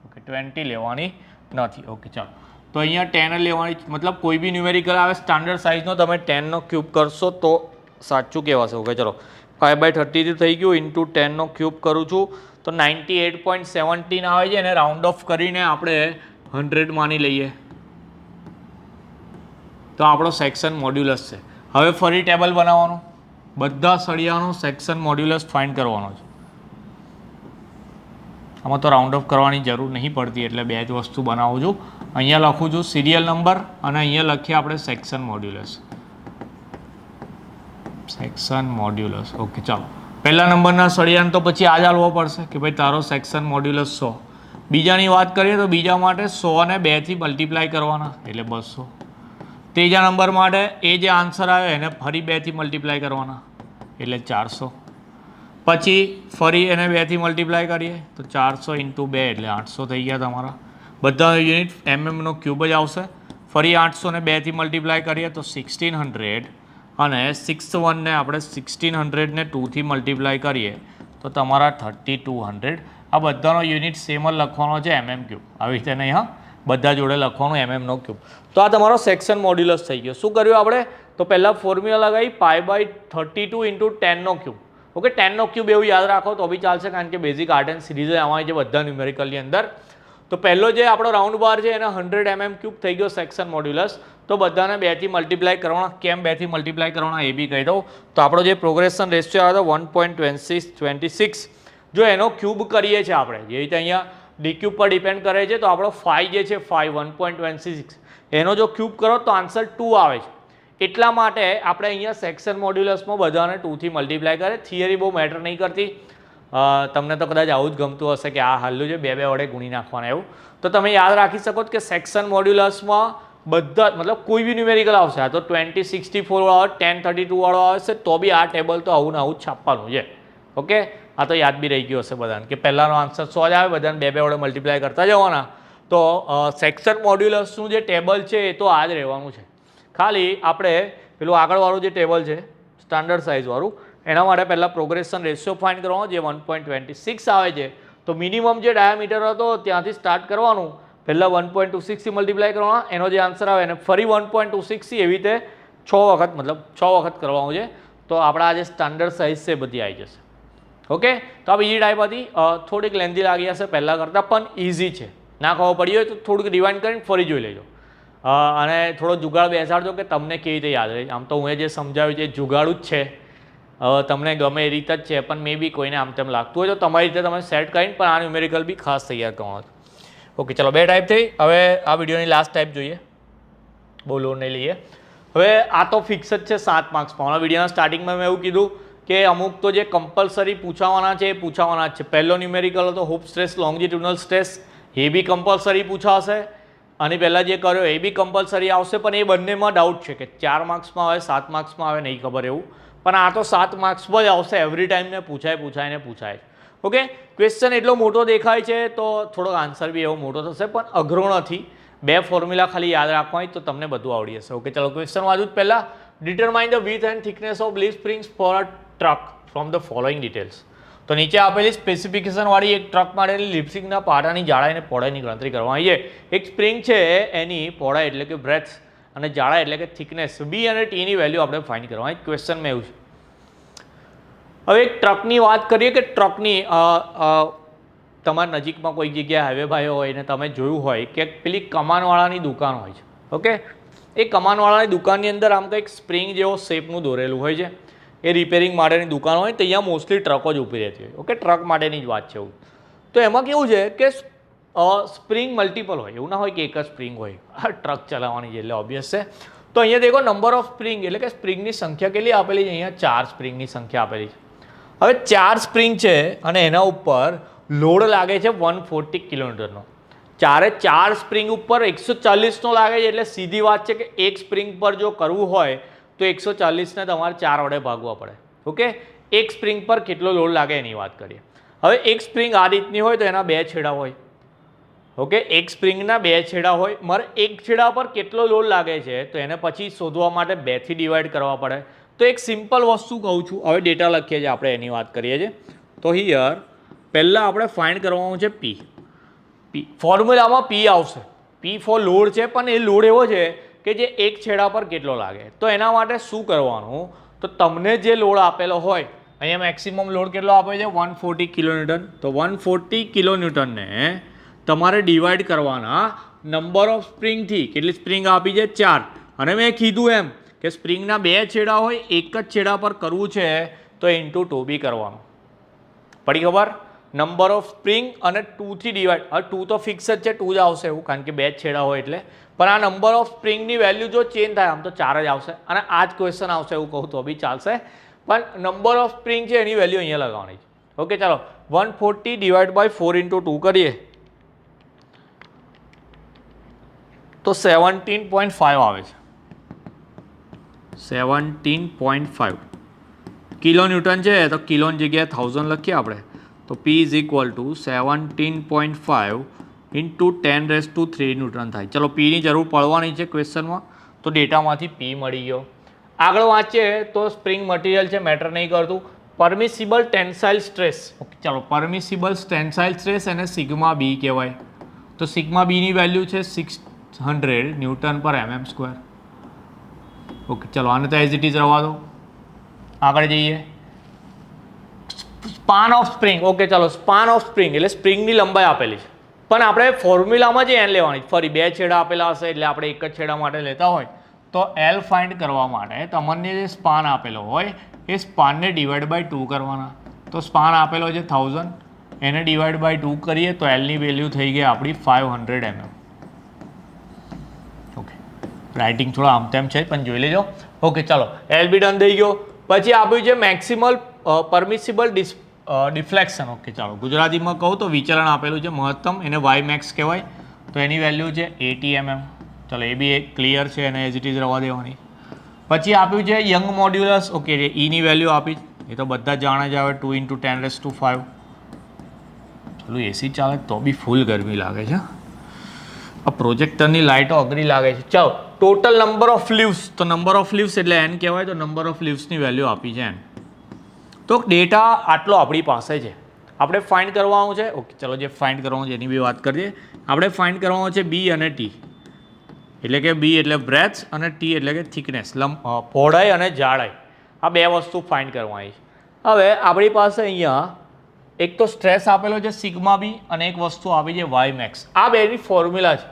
ઓકે, 20 લેવાની નથી. ઓકે, ચાલો. તો અહીંયા 10 લેવાની, મતલબ કોઈ બી ન્યુમેરિકલ આવે સ્ટાન્ડર્ડ સાઇઝનો તમે 10નો ક્યુબ કરશો તો સાચું કહેવાશે. ઓકે, ચલો. 5/32 થઈ ગયું, ઇન્ટુ 10નો ક્યુબ કરું છું તો 98.17 આવે છે. એને રાઉન્ડ ઓફ કરીને આપણે 100 માની લઈએ તો આપણો સેક્શન મોડ્યુલસ છે. હવે ફરી ટેબલ બનાવવાનું, બધા સળિયાનો સેક્શન મોડ્યુલસ ફાઇન્ડ કરવાનો છે. આમાં તો રાઉન્ડ ઓફ કરવાની જરૂર નહીં પડતી એટલે બે જ વસ્તુ બનાવું છું. અહીંયા લખું છું સિરિયલ નંબર અને અહીંયા લખીએ આપણે section modulus. Section modulus. Okay, ચાલો. પહેલા નંબરના સળિયાને તો પછી આ જ આલવો પડશે કે ભાઈ તારો સેક્શન મોડ્યુલસ 100. બીજાની વાત કરીએ તો બીજા માટે 100 ને 2થી મલ્ટીપ્લાય કરવાના એટલે 200. ત્રીજા નંબર માટે એ જે આન્સર આવ્યો એને ફરી 2થી મલ્ટીપ્લાય કરવાના એટલે 400. પછી ફરી એને 2થી મલ્ટીપ્લાય કરીએ તો 400 × 2 એટલે 800 થઈ ગયા તમારા. બધા યુનિટ એમએમનો ક્યુબ જ આવશે. ફરી 800 ને 2થી મલ્ટીપ્લાય કરીએ તો 1600 અને 61 ને આપણે 1600 ને 2થી મલ્ટીપ્લાય કરીએ તો તમારા 3200. આ બધાનો યુનિટ સેમ જ લખવાનો છે એમએમ ક્યુબ, આવી રીતે નહીં. હા, બધા જોડે લખવાનું એમએમનો ક્યુબ. તો આ તમારો સેક્શન મોડ્યુલસ થઈ ગયો. શું કર્યું આપણે? તો પહેલાં ફોર્મ્યુલા લગાવી π/32 × 10નો ક્યુબ. ઓકે, 10નો ક્યુબ એવું યાદ રાખો તો બી ચાલશે કારણ કે બેઝિક આર્ટ એન્ડ સિરીઝ આવવાની છે બધા ન્યુમેરિકલની અંદર. તો પહેલો જે આપણો રાઉન્ડ બાર છે એને 100 mm ક્યુબ થઈ ગયો સેક્શન મોડ્યુલસ. તો બધાને 2થી મલ્ટીપ્લાય કરવાના. કેમ 2થી મલ્ટીપ્લાય કરવાના એ બી કહી દઉં. તો આપણો જે પ્રોગ્રેશન રેશિયો આવ્યો હતો 1.26, જો એનો ક્યુબ કરીએ છીએ આપણે, જે રીતે અહીંયા ડી ક્યુબ પર ડિપેન્ડ કરે છે, તો આપણો 5 જે છે 1.26 એનો જો ક્યુબ કરો તો આન્સર 2 આવે છે. એટલા માટે આપણે અહીંયા સેક્શન મોડ્યુલસમાં બધાને 2થી મલ્ટીપ્લાય કરે. થિયરી બહુ મેટર નહીં કરતી. તમને તો કદાચ આવું જ ગમતું હશે કે આ હાલું છે 2 વડે ગુણી નાખવાના એવું. તો તમે યાદ રાખી શકો કે સેક્શન મોડ્યુલસમાં બધા મતલબ કોઈ બી ન્યુમેરિકલ આવશે. આ તો 2064 વાળો 1032 વાળો આવશે તો બી આ ટેબલ તો આવું ને આવું જ છાપવાનું છે. ઓકે, આ તો યાદ બી રહી ગયું હશે બધાને કે પહેલાંનો આન્સર 100 જ આવે, બધાને 2 વડે મલ્ટીપ્લાય કરતા જવાના. તો સેક્શન મોડ્યુલસનું જે ટેબલ છે એ તો આ જ રહેવાનું છે. ખાલી આપણે પેલું આગળવાળું જે ટેબલ છે સ્ટાન્ડર્ડ સાઇઝવાળું એના માટે પહેલાં પ્રોગ્રેશન રેશિયો ફાઇન્ડ કરવાનો જે 1.26 આવે છે. તો મિનિમમ જે ડાયામીટર હતો ત્યાંથી સ્ટાર્ટ કરવાનું. પહેલાં 1.26થી મલ્ટીપ્લાય કરવાના, એનો જે આન્સર આવે એને ફરી 1.26થી એવી રીતે 6 વખત મતલબ 6 વખત કરવાનું છે. તો આપણા જે સ્ટાન્ડર્ડ સાઇઝ છે બધી આવી જશે. ઓકે, તો આ બીજી ટાઈપ હતી. થોડીક લેન્ધી લાગી હશે પહેલાં કરતાં પણ ઇઝી છે. ના ખબર પડી હોય તો થોડુંક રિવાઇન્ડ કરીને ફરી જોઈ લેજો અને થોડો જુગાડ બેસાડજો કે તમને કેવી રીતે યાદ રહે. આમ તો હું જે સમજાવ્યું છે જુગાડું જ છે, તમને ગમે એ રીતે જ છે, પણ મે બી કોઈને આમ તેમ લાગતું હોય તો તમારી રીતે તમે સેટ કરીને પણ આ ન્યુમેરિકલ બી ખાસ તૈયાર કરવાનો. ઓકે, ચલો 2 ટાઈપ થઈ. હવે આ વિડીયોની લાસ્ટ ટાઈપ જોઈએ, બહુ લોડ નહીં લઈએ. હવે આ તો ફિક્સ જ છે 7 માર્ક્સમાં. આ વિડીયોના સ્ટાર્ટિંગમાં મેં એવું કીધું કે અમુક તો જે કમ્પલસરી પૂછાવાના છે એ પૂછાવાના જ છે. પહેલો ન્યુમેરિકલ હતો હૂપ સ્ટ્રેસ લોંગિટ્યુડનલ સ્ટ્રેસ, એ બી કમ્પલસરી પૂછાશે. અને પહેલાં જે કર્યો એ બી કમ્પલસરી આવશે, પણ એ બંનેમાં ડાઉટ છે કે 4 માર્ક્સમાં આવે 7 માર્ક્સમાં આવે નહીં ખબર એવું. પણ આ તો 7 માર્ક્સમાં જ આવશે. એવરી ટાઈમ ને પૂછાય. ઓકે, ક્વેશ્ચન એટલો મોટો દેખાય છે તો થોડોક આન્સર બી એવો મોટો થશે, પણ અઘરો નથી. 2 ફોર્મ્યુલા ખાલી યાદ રાખવાની તો તમને બધું આવડી જશે. ઓકે, ચલો ક્વેશ્ચન વાંચું પહેલાં. Determine the with and thickness of leaf springs for a truck from the following details. તો નીચે આપેલી સ્પેસિફિકેશનવાળી એક ટ્રક માટેની લીફ સ્પ્રિંગના પાટાની જાડાઈ અને પહોળાઈની ગણતરી કરવાની છે. એક સ્પ્રિંગ છે એની પહોળાઈ એટલે કે બ્રેથ અને જાડાઈ એટલે કે થિકનેસ બી અને ટીની વેલ્યુ આપણે ફાઇન્ડ કરવાની. ક્વેશ્ચનમાં એવું છે. હવે એક ટ્રકની વાત કરીએ કે ટ્રકની તમારી નજીકમાં કોઈ જગ્યાએ હાઈવે ભાઈઓ હોય ને તમે જોયું હોય કે પેલી કમાનવાળાની દુકાન હોય છે. ઓકે, એ કમાનવાળાની દુકાનની અંદર આમ કંઈક સ્પ્રિંગ જેવો શેપનું દોરેલું હોય છે. એ રિપેરિંગ માટેની દુકાન હોય તો અહીંયા મોસ્ટલી ટ્રકો જ ઊભી રહેતી હોય. ઓકે, ટ્રક માટેની જ વાત છે એવું. તો એમાં કેવું છે કે સ્પ્રિંગ મલ્ટિપલ હોય, એવું ના હોય કે એક જ સ્પ્રિંગ હોય. આ ટ્રક ચલાવવાની છે એટલે ઓબ્વિયસ છે. તો અહીંયા દેખો નંબર ઓફ સ્પ્રિંગ એટલે કે સ્પ્રિંગની સંખ્યા કેટલી આપેલી છે? અહીંયા 4 સ્પ્રિંગની સંખ્યા આપેલી છે. હવે 4 સ્પ્રિંગ છે અને એના ઉપર લોડ લાગે છે 140 કિલોમીટરનો. 4 સ્પ્રિંગ ઉપર 140નો લાગે છે એટલે સીધી વાત છે કે એક સ્પ્રિંગ પર જો કરવું હોય તો 140ને તમારે 4 વડે ભાગવા પડે. ઓકે, એક સ્પ્રિંગ પર કેટલો લોડ લાગે એની વાત કરીએ. હવે એક સ્પ્રિંગ આ રીતની હોય તો એના 2 છેડા હોય. ઓકે, એક સ્પ્રિંગના 2 છેડા હોય. મારે એક છેડા પર કેટલો લોડ લાગે છે તો એને પછી શોધવા માટે 2થી ડિવાઈડ કરવા પડે. તો એક સિમ્પલ વસ્તુ કહું છું, હવે ડેટા લખીએ છીએ આપણે એની વાત કરીએ છીએ. તો હિયર પહેલાં આપણે ફાઇન્ડ કરવાનું છે પી ફોર્મ્યુલામાં પી આવશે. પી ફોર લોડ છે, પણ એ લોડ એવો છે કે જે એક છેડા પર કેટલો લાગે. તો એના માટે શું કરવાનું, તો તમને જે લોડ આપેલો હોય, અહીંયા મેક્સિમમ લોડ કેટલો આપે છે 140 કિલોન્યુટન. તો 140 કિલોન્યુટનને તમારે ડિવાઈડ કરવાના નંબર ઓફ સ્પ્રિંગથી. કેટલી સ્પ્રિંગ આપી છે 4. અને મેં કીધું એમ કે સ્પ્રિંગના 2 છેડા હોય, એક જ છેડા પર કરવું છે તો ઇન્ટુ 2 બી કરવાનું. પડી ખબર? નંબર ઓફ સ્પ્રિંગ અને 2થી ડિવાઈડ. હવે 2 તો ફિક્સ જ છે, 2 જ આવશે એવું, કારણ કે 2 જ છેડા હોય એટલે. પણ આ નંબર ઓફ સ્પ્રિંગની વેલ્યુ જો ચેન્જ થાય, આમ તો 4 જ આવશે અને આ જ ક્વેશ્ચન આવશે એવું કહું તો બી ચાલશે. પણ નંબર ઓફ સ્પ્રિંગ છે એની વેલ્યુ અહીંયા લગાવવાની છે. ઓકે, ચાલો 140 ડિવાઈડ બાય 4 ઇન્ટુ 2 કરીએ તો 17.5 આવે છે. 17.5 કિલો ન્યૂટન છે, તો કિલોની જગ્યાએ 1000 લખીએ આપણે. તો P is equal two 17.5 into 10⁻³ newton થાય. ચલો પીની જરૂર પડવાની છે ક્વેશ્ચનમાં, તો ડેટામાંથી પી મળી ગયો. આગળ વાંચીએ તો સ્પ્રિંગ મટીરિયલ છે, મેટર નહીં કરતું. Permissible tensile stress. ઓકે, ચાલો પરમિસિબલ ટેન્સાઇલ સ્ટ્રેસ એને સિગ્મા બી કહેવાય. તો સિગ્મા બીની વેલ્યુ છે 600 ન્યૂટન પર mm². ઓકે, ચલો આને તો એઝ ઇટ ઇઝ રહેવા દો. આગળ જઈએ. Span of spring. ઓકે, ચાલો સ્પાન ઓફ સ્પ્રિંગ એટલે સ્પ્રિંગની લંબાઈ આપેલી છે, પણ આપણે ફોર્મ્યુલામાં જે એન લેવાની. ફરી 2 છેડા આપેલા હશે એટલે આપણે એક જ છેડા માટે લેતા હોય તો એલ ફાઇન્ડ કરવા માટે તમને જે સ્પાન આપેલો હોય એ સ્પાનને ડિવાઈડ બાય 2 કરવાના. તો સ્પાન આપેલો છે 1000, એને ડિવાઈડ બાય 2 કરીએ તો એલની વેલ્યુ થઈ ગઈ આપણી 500 mm. ઓકે, રાઇટિંગ થોડા આમ તેમ છે પણ જોઈ લેજો. ઓકે, ચાલો એલ બી ડન થઈ ગયો. પછી આપ્યું છે મેક્સિમલ પરમિસિબલ ડિફ્લેક્શન. ઓકે, ચાલો ગુજરાતીમાં કહું તો વિચલન આપેલું છે મહત્તમ, એને વાય મેક્સ કહેવાય. તો એની વેલ્યુ છે 80 mm. ચાલો એ બી એક ક્લિયર છે, એને એઝ ઇટ ઇઝ રહેવા દેવાની. પછી આપ્યું છે યંગ મોડ્યુલસ. ઓકે, ઈની વેલ્યુ આપી, એ તો બધા જાણે જ આવે 2 × 10⁵. ચલો એસી ચાલે તો બી ફૂલ ગરમી લાગે છે. આ પ્રોજેક્ટરની લાઇટો અઘરી લાગે છે. ચાલો ટોટલ નંબર ઓફ લીવ્સ. તો નંબર ઓફ લીવ્સ એટલે એન કહેવાય. તો નંબર ઓફ લીવ્સની વેલ્યુ આપી છે એન. તો ડેટા આટલો આપણી પાસે છે, આપણે ફાઇન્ડ કરવાનું છે. ઓકે, ચલો જે ફાઇન્ડ કરવાનું છે એની બી વાત કરીએ. આપણે ફાઇન્ડ કરવાનું છે બી અને ટી. એટલે કે બી એટલે બ્રેથ અને ટી એટલે કે થિકનેસ, પહોળાઈ અને જાડાઈ. આ 2 વસ્તુ ફાઇન્ડ કરવાની છે. હવે આપણી પાસે અહીંયા એક તો સ્ટ્રેસ આપેલો છે સિગ્મા બી અને એક વસ્તુ આપી છે વાય મેક્સ. આ બેની ફોર્મ્યુલા છે.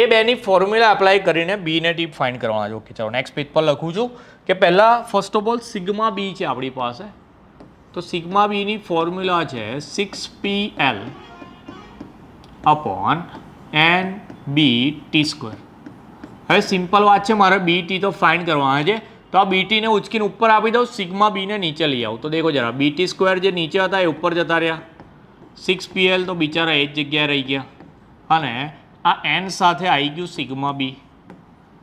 એ બેની ફોર્મ્યુલા એપ્લાય કરીને બી ને ટી ફાઇન્ડ કરવાના છે. ઓકે, ચાલો નેક્સ્ટ પેજ પર લખું છું કે પહેલાં ફર્સ્ટ ઓફ ઓલ સિગ્મા બી છે આપણી પાસે. તો સિગ્મા બીની ફોર્મ્યુલા છે 6PL અપોન NBT². હવે સિમ્પલ વાત છે, મારે બી ટી તો ફાઇન્ડ કરવાના છે. તો આ બી ટીને ઉચકીને ઉપર આપી દઉં, સિગ્મા બીને નીચે લઈ આવું. તો દેખો જરા, BT² જે નીચે હતા એ ઉપર જતા રહ્યા, 6PL તો બિચારા એ જ જગ્યાએ રહી ગયા, અને આ એન સાથે આવી ગયું સિગ્મા બી.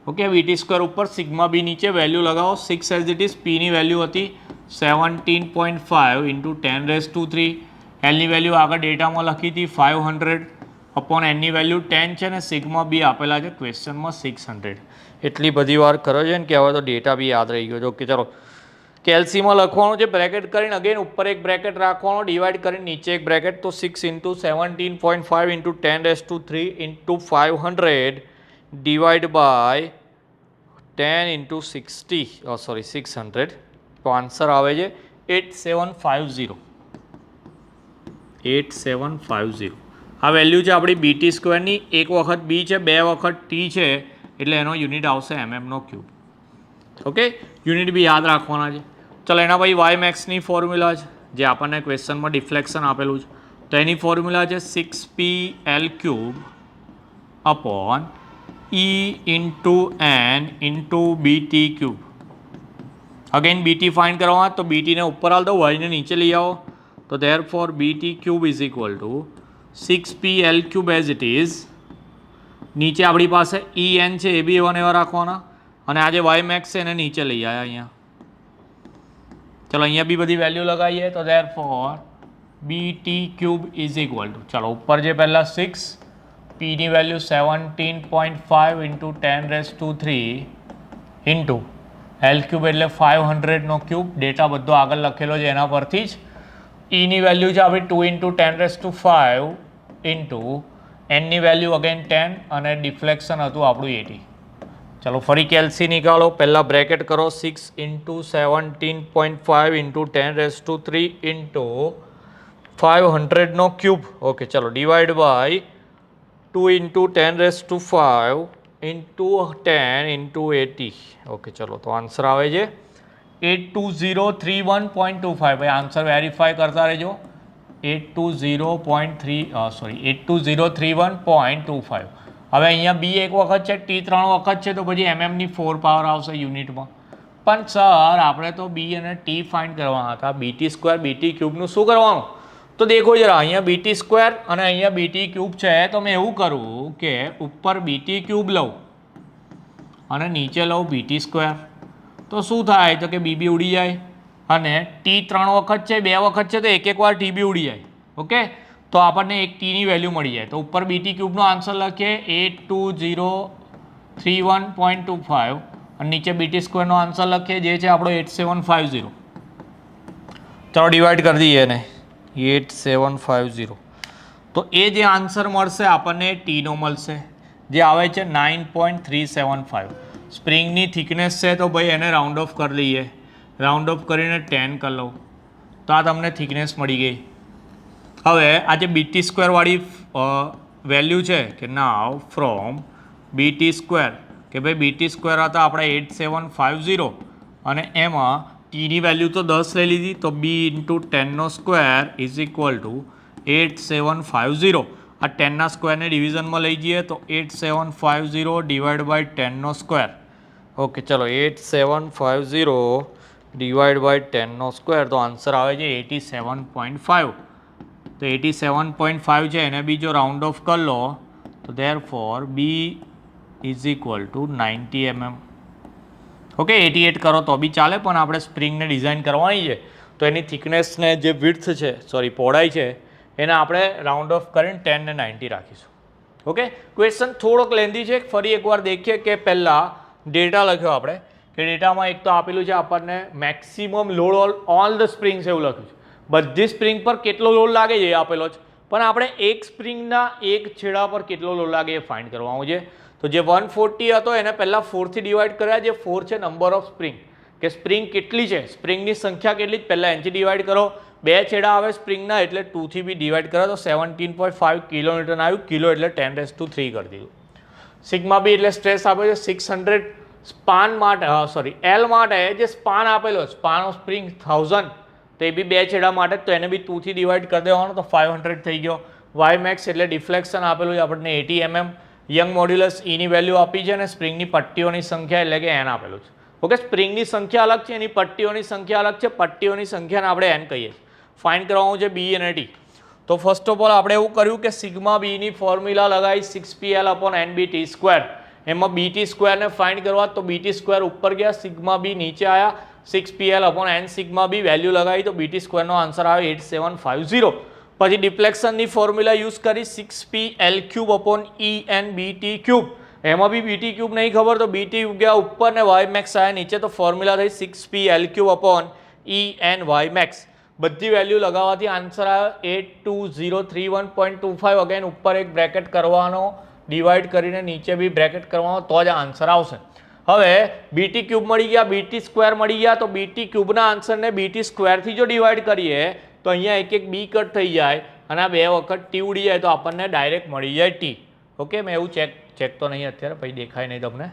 ઓકે, BT² ઉપર સિગ્મા બી નીચે વેલ્યુ લગાવો. 6 એઝ ઇટ ઇઝ. પીની વેલ્યુ હતી 17.5 × 10⁻³. એલની વેલ્યુ આગળ ડેટામાં લખી હતી 500 અપોન એનની વેલ્યુ 10 છે ને સિગ્મા બી આપેલા છે ક્વેશ્ચનમાં 600. એટલી બધી વાર કરો છે ને કે હવે તો ડેટા બી યાદ રહી ગયો છે. ઓકે, ચાલો કેલ્સીમાં લખવાનું છે, બ્રેકેટ કરીને અગેન ઉપર એક બ્રેકેટ રાખવાનો, ડિવાઈડ કરીને નીચે એક બ્રેકેટ. તો 6 × 17.5 × 10⁻³ × 500 ડિવાઈડ બાય 10 × 600. તો આન્સર આવે છે 8750. 8750 આ વેલ્યુ છે આપણી BT²ની. એક વખત બી છે, 2 વખત ટી છે, એટલે એનો યુનિટ આવશે mm². ઓકે, યુનિટ બી યાદ રાખવાના છે. ચલો એના પછી વાય મેક્સની ફોર્મ્યુલા છે જે આપણને ક્વેશ્ચનમાં ડિફ્લેક્શન આપેલું છે. તો એની ફોર્મ્યુલા છે 6PL³ upon E × N × BT³. Again BT find કરવા તો બીટીને ઉપર આલ દો, વાયને નીચે લઈ આવો. તો therefore BT³ is equal two 6PL³ as it is. નીચે આપણી પાસે EN છે એ બી એવા ને એવા રાખવાના, અને આ જે વાય મેક્સ છે એને નીચે લઈ આવ્યા અહીંયા. ચલો અહીંયા બી બધી વેલ્યુ લગાવીએ. તો therefore BT³ is equal two, ચલો ઉપર જે પહેલાં 6, પીની વેલ્યુ 17.5 × 10⁻³ ઇન્ટુ L³ એટલે 500 નો ક્યુબ. ડેટા બધો આગળ લખેલો છે એના પરથી જ. ની વેલ્યુ છે આપણી 2 ઇન્ટુ 10⁵ ઇન્ટુ એનની વેલ્યુ અગેન 10 અને ડિફ્લેક્શન હતું આપણું 80. ચલો ફરી કેલ્સી નીકાળો. પહેલાં બ્રેકેટ કરો 6 ઇન્ટુ 17.5 ઇન્ટુ 10⁵ ઇન્ટુ 500નો ક્યુબ. ઓકે ચલો divide by 2 into 10⁵ into 10 into 80. Okay ચલો તો આન્સર આવે છે 82031.25. ભાઈ આન્સર વેરીફાઈ કરતા રહેજો. 82031.25. હવે અહીંયા બી એક વખત છે, ટી 3 વખત છે, તો પછી એમએમની 4 પાવર આવશે યુનિટમાં. પણ સર આપણે તો બી અને ટી ફાઇન્ડ કરવાના હતા. બીટી સ્ક્વેર બીટી ક્યુબનું શું કરવાનું? તો દેખો જરા, અહીંયા બીટી સ્ક્વેર અને અહીંયા બીટી ક્યુબ છે. તો મેં એવું કરું કે ઉપર બીટી ક્યુબ લઉં અને નીચે લઉં બીટી સ્ક્વેર. તો શું થાય? તો કે બી ઉડી જાય અને ટી 3 વખત છે, 2 વખત છે, તો એક વાર ટી બી ઉડી જાય. ઓકે, તો આપણને એક ટીની વેલ્યુ મળી જાય. તો ઉપર બીટી ક્યુબનો આન્સર લખીએ 82031.25 અને નીચે બીટી સ્ક્વેરનો આન્સર લખીએ જે છે આપણો 8750. ચાલો ડિવાઈડ કરી દઈએ એને 8750. તો એ જે આન્સર મળશે આપણને ટીનો મળશે જે આવે છે 9.375. સ્પ્રિંગની થિકનેસ છે તો ભાઈ એને રાઉન્ડ ઓફ કરી લઈએ. રાઉન્ડ ઓફ કરીને 10 કરી લઉં તો આ તમને થિકનેસ મળી ગઈ. હવે આ જે બીટી સ્ક્વેરવાળી વેલ્યુ છે કે નાવ ફ્રોમ બીટી સ્ક્વેર કે ભાઈ બીટી સ્ક્વેર હતા આપણે 8750 અને એમાં ટીની વેલ્યુ તો 10 લઈ લીધી. તો બી ઇન્ટુ 10નો સ્ક્વેર ઇઝ ઇક્વલ ટુ 8750. આ 10ના સ્ક્વેરને ડિવિઝનમાં લઈ જઈએ તો 8750 ડિવાઈડ બાય 10નો સ્ક્વેર. ઓકે ચલો 8750 ડિવાઈડ બાય 10નો સ્ક્વેર. તો આન્સર આવે છે 87.5. તો 87.5 છે એને બી જો રાઉન્ડ ઓફ કરી લો તો therefore B is equal to 90 mm. Okay 88 કરો તો બી ચાલે, પણ આપણે સ્પ્રિંગને ડિઝાઇન કરવાની છે તો એની થિકનેસને જે વિડ્થ છે પહોળાઈ છે એને આપણે રાઉન્ડ ઓફ કરીને 10 ને 90 રાખીશું. ઓકે, ક્વેશ્ચન થોડોક લેન્ધી છે. ફરી એકવાર દેખીએ કે પહેલાં ડેટા લખ્યો આપણે કે ડેટામાં એક તો આપેલું છે આપણને maximum load all the springs એવું લખ્યું છે. બધી સ્પ્રિંગ પર કેટલો લોડ લાગે છે એ આપેલો છે, પણ આપણે એક સ્પ્રિંગના એક છેડા પર કેટલો લોડ લાગે એ ફાઇન્ડ કરવાનું છે. તો જે 140 હતો એને પહેલાં 4થી ડિવાઈડ કર્યા. જે 4 છે નંબર ઓફ સ્પ્રિંગ કે સ્પ્રિંગ કેટલી છે, સ્પ્રિંગની સંખ્યા કેટલી, પહેલાં એનથી ડિવાઈડ કરો. 2 છેડા આવે સ્પ્રિંગના એટલે 2થી બી ડિવાઈડ કરો તો 17.5 કિલોન્યુટન આવ્યું. કિલો એટલે 10⁵ કરી દીધું. સિગ્મા બી એટલે સ્ટ્રેસ આપે છે 600 સ્પાન માટે, એલ માટે જે સ્પાન આપેલો સ્પાન ઓફ સ્પ્રિંગ 1000 તો એ બી 2 છેડા માટે તો એને બી 2થી ડિવાઈડ કરી દેવાનો તો 500 થઈ ગયો. વાય મેક્સ એટલે ડિફ્લેક્શન આપેલું છે આપણને 80 mm. યંગ મોડ્યુલસ ઈની વેલ્યુ આપી છે અને સ્પ્રિંગની પટ્ટીઓની સંખ્યા એટલે કે એન આપેલું છે. ઓકે, સ્પ્રિંગની સંખ્યા અલગ છે, એની પટ્ટીઓની સંખ્યા અલગ છે. પટ્ટીઓની સંખ્યાને આપણે એન કહીએ. ફાઇન્ડ કરવાનું છે બી અને ટી. તો ફર્સ્ટ ઓફ ઓલ આપણે એવું કર્યું કે સિગ્મા બીની ફોર્મ્યુલા લગાવી 6PL/NBT². એમાં બીટી સ્ક્વેરને ફાઇન્ડ કરવા તો બીટી સ્ક્વેર ઉપર ગયા, સિગ્મા બી નીચે આવ્યા, 6PL/n સિગ્મા બી વેલ્યુ લગાવી તો બીટી સ્ક્વેરનો આન્સર આવે 8750. પછી ડિફ્લેક્શનની ફોર્મ્યુલા યુઝ કરી 6PL³ એમાં બી બીટી ક્યુબ નહીં ખબર તો બીટી ગયા ઉપર ને વાય મેક્સ આવ્યા નીચે તો ફોર્મ્યુલા થઈ 6PL³ max. બધી વેલ્યુ લગાવવાથી આન્સર આવ્યો 82031.25. અગેન ઉપર એક બ્રેકેટ કરવાનો, ડિવાઈડ કરીને નીચે બી બ્રેકેટ કરવાનો તો જ આન્સર આવશે. હવે બીટી ક્યુબ મળી ગયા, બીટી સ્ક્વેર મળી ગયા તો બીટી ક્યુબના આન્સરને બીટી સ્ક્વેરથી જો ડિવાઈડ કરીએ તો અહીંયા એક બી કટ થઈ જાય અને આ 2 વખત ટી ઉડી જાય તો આપણને ડાયરેક્ટ મળી જાય ટી. ઓકે, મેં એવું ચેક તો નહીં અત્યારે, પછી દેખાય નહીં તમને.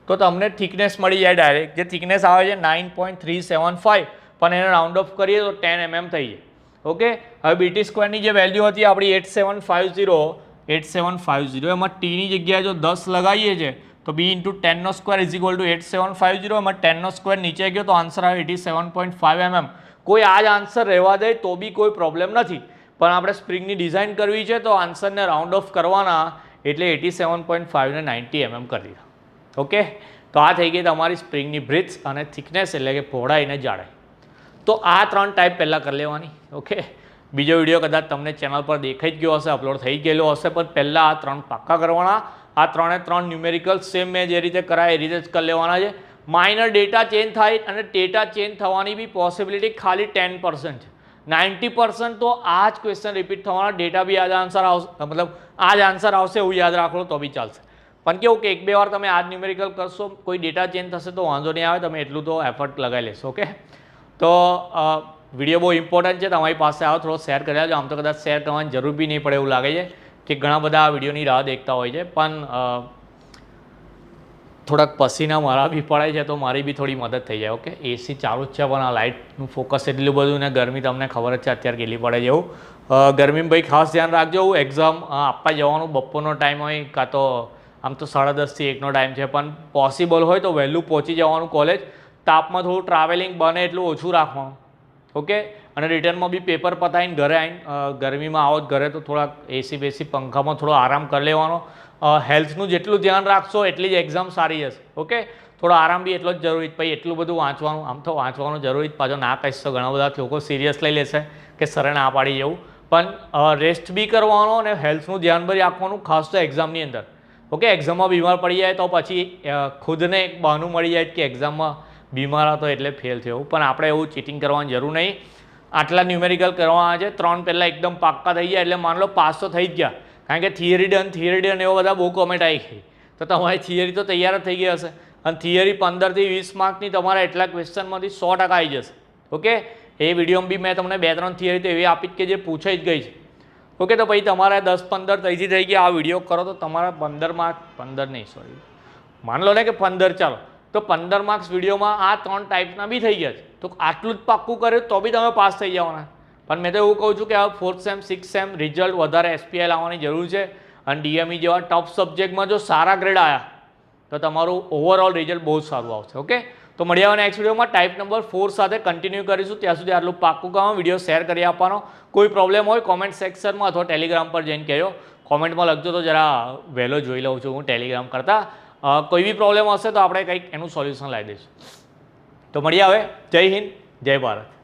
તો તમને થિકનેસ મળી જાય ડાયરેક્ટ. જે થિકનેસ આવે છે 9.375 પણ એને રાઉન્ડ ઓફ કરીએ તો 10 mm થઈ જાય. ઓકે, હવે બીટી સ્ક્વેરની જે વેલ્યુ હતી આપણી 8750 એમાં ટીની જગ્યાએ જો 10 લગાવીએ છીએ તો બી ઇન્ટુ 10નો સ્ક્વેર ઇઝ ઇક્વલ ટુ 8750. એમાં 10નો સ્ક્વેર નીચે ગયો તો આન્સર આવે 87.5 mm. કોઈ આ જ આન્સર રહેવા દે તો બી કોઈ પ્રોબ્લેમ નથી, પણ આપણે સ્પ્રિંગની ડિઝાઇન કરવી છે તો આન્સરને રાઉન્ડ ઓફ કરવાના એટલે 87.5 ને 90 mm કરી દીધા. ઓકે, તો આ થઈ ગઈ તમારી સ્પ્રિંગની બ્રિથ્સ અને થિકનેસ એટલે કે પહોળાઈ અને જાડાઈ. તો આ 3 ટાઈપ પહેલાં કરી લેવાની. ઓકે, બીજો વિડીયો કદાચ તમને ચેનલ પર દેખાઈ જ ગયો હશે, અપલોડ થઈ ગયેલો હશે, પણ પહેલાં આ 3 પાક્કા કરવાના. આ 3 ન્યુમેરિકલ સેમ મેં જે રીતે કરાય એ રીતે જ કરી લેવાના છે. માઇનર ડેટા ચેન્જ થાય અને ડેટા ચેન્જ થવાની બી પોસિબિલિટી ખાલી 10% છે. 90% તો આ જ ક્વેશ્ચન રિપીટ થવાના, ડેટા બી આ જ આન્સર આવશે, મતલબ આ જ આન્સર આવશે એવું યાદ રાખો તો બી ચાલશે. પણ કેવું કે 1-2 વાર તમે આ જ ન્યુમેરિકલ કરશો, કોઈ ડેટા ચેન્જ થશે તો વાંધો નહીં આવે, તમે એટલું તો એફર્ટ લગાવી લેશો. ઓકે, તો વિડીયો બહુ ઇમ્પોર્ટન્ટ છે, તમારી પાસે આવો થોડો શેર કરી લેજો. આમ તો કદાચ શેર કરવાની જરૂર બી નહીં પડે એવું લાગે છે કે ઘણા બધા આ વિડીયોની રાહ દેખતા હોય છે, પણ થોડાક પસીના મારા બી પડે છે તો મારી બી થોડી મદદ થઈ જાય. ઓકે, એસી ચાલુ જ છે પણ આ લાઇટનું ફોકસ એટલું બધું ને ગરમી તમને ખબર જ છે અત્યારે કેટલી પડે છે. એવું ગરમીમાં ભાઈ ખાસ ધ્યાન રાખજો. એક્ઝામ આપવા જવાનું બપોરનો ટાઈમ હોય કાં તો આમ તો 10:30 થી 1નો ટાઈમ છે, પણ પોસિબલ હોય તો વહેલું પહોંચી જવાનું કોલેજ. તાપમાં થોડું ટ્રાવેલિંગ બને એટલું ઓછું રાખવાનું. ઓકે, અને રિટર્નમાં બી પેપર પતાવીને ઘરે આવીને ગરમીમાં આવો ઘરે તો થોડાક એસી બેસી પંખામાં થોડો આરામ કરી લેવાનો. હેલ્થનું જેટલું ધ્યાન રાખશો એટલી જ એક્ઝામ સારી જશે. ઓકે, થોડો આરામ બી એટલો જ જરૂરી. પછી એટલું બધું વાંચવાનું, આમ તો વાંચવાનું જરૂરી જ, પાછો ના કહીશ તો ઘણા બધા લોકો સિરિયસ લઈ લેશે કે સરે ના પાડી જવું, પણ રેસ્ટ બી કરવાનો અને હેલ્થનું ધ્યાન બી રાખવાનું, ખાસ તો એક્ઝામની અંદર. ઓકે, એક્ઝામમાં બીમાર પડી જાય તો પછી ખુદને એક બહાનું મળી જાય કે એક્ઝામમાં બીમાર હતો એટલે ફેલ થયો, પણ આપણે એવું ચીટિંગ કરવાની જરૂર નહીં. આટલા ન્યુમેરિકલ કરવાના છે, 3 પહેલાં એકદમ પાક્કા થઈ ગયા એટલે માન લો પાસ તો થઈ જ ગયા, કારણ કે થિયરી ડન એવો બધા બહુ કોમેન્ટ આવી ગઈ, તો તમારી થિયરી તો તૈયાર જ થઈ ગઈ હશે. અને થિયરી 15 થી 20 માર્કની તમારા એટલા ક્વેશ્ચનમાંથી 100% આવી જશે. ઓકે, એ વિડીયોમાં બી મેં તમને 2-3 થિયરી તો એવી આપી કે જે પૂછાઈ જ ગઈ છે. ઓકે, તો પછી તમારે 10-15 ત્યાંથી થઈ ગયા. આ વિડીયો કરો તો તમારા 15 માર્ક, 15 નહીં સોરી, માન લો ને કે 15, ચાલો તો 15 માર્ક્સ વિડીયોમાં આ 3 ટાઈપના બી થઈ ગયા છે. તો આટલું જ પાક્કું કર્યું તો બી તમે પાસ થઈ જવાના. પણ મેં તો એવું કહું છું કે હવે 4th sem 6th sem result વધારે SPI લાવવાની જરૂર છે, અને DME જેવા ટફ સબ્જેક્ટમાં જો સારા ગ્રેડ આવ્યા તો તમારું ઓવરઓલ રિઝલ્ટ બહુ સારું આવશે. ઓકે, તો મળીએ હવે નેક્સ્ટ વિડીયોમાં ટાઈપ નંબર 4 સાથે કન્ટિન્યુ કરીશું. ત્યાં સુધી આટલું પાક્કું કામ, વિડીયો શેર કરી આપવાનો. કોઈ પ્રોબ્લેમ હોય કોમેન્ટ સેક્શનમાં અથવા ટેલિગ્રામ પર જઈને કહેજો. કોમેન્ટમાં લખજો તો જરા વહેલો જોઈ લઉં છું હું ટેલિગ્રામ કરતાં. કોઈ બી પ્રોબ્લેમ હશે તો આપણે કંઈક એનું સોલ્યુશન લાવી દઈશું. તો મળીએ હવે. જય હિન્દ, જય ભારત.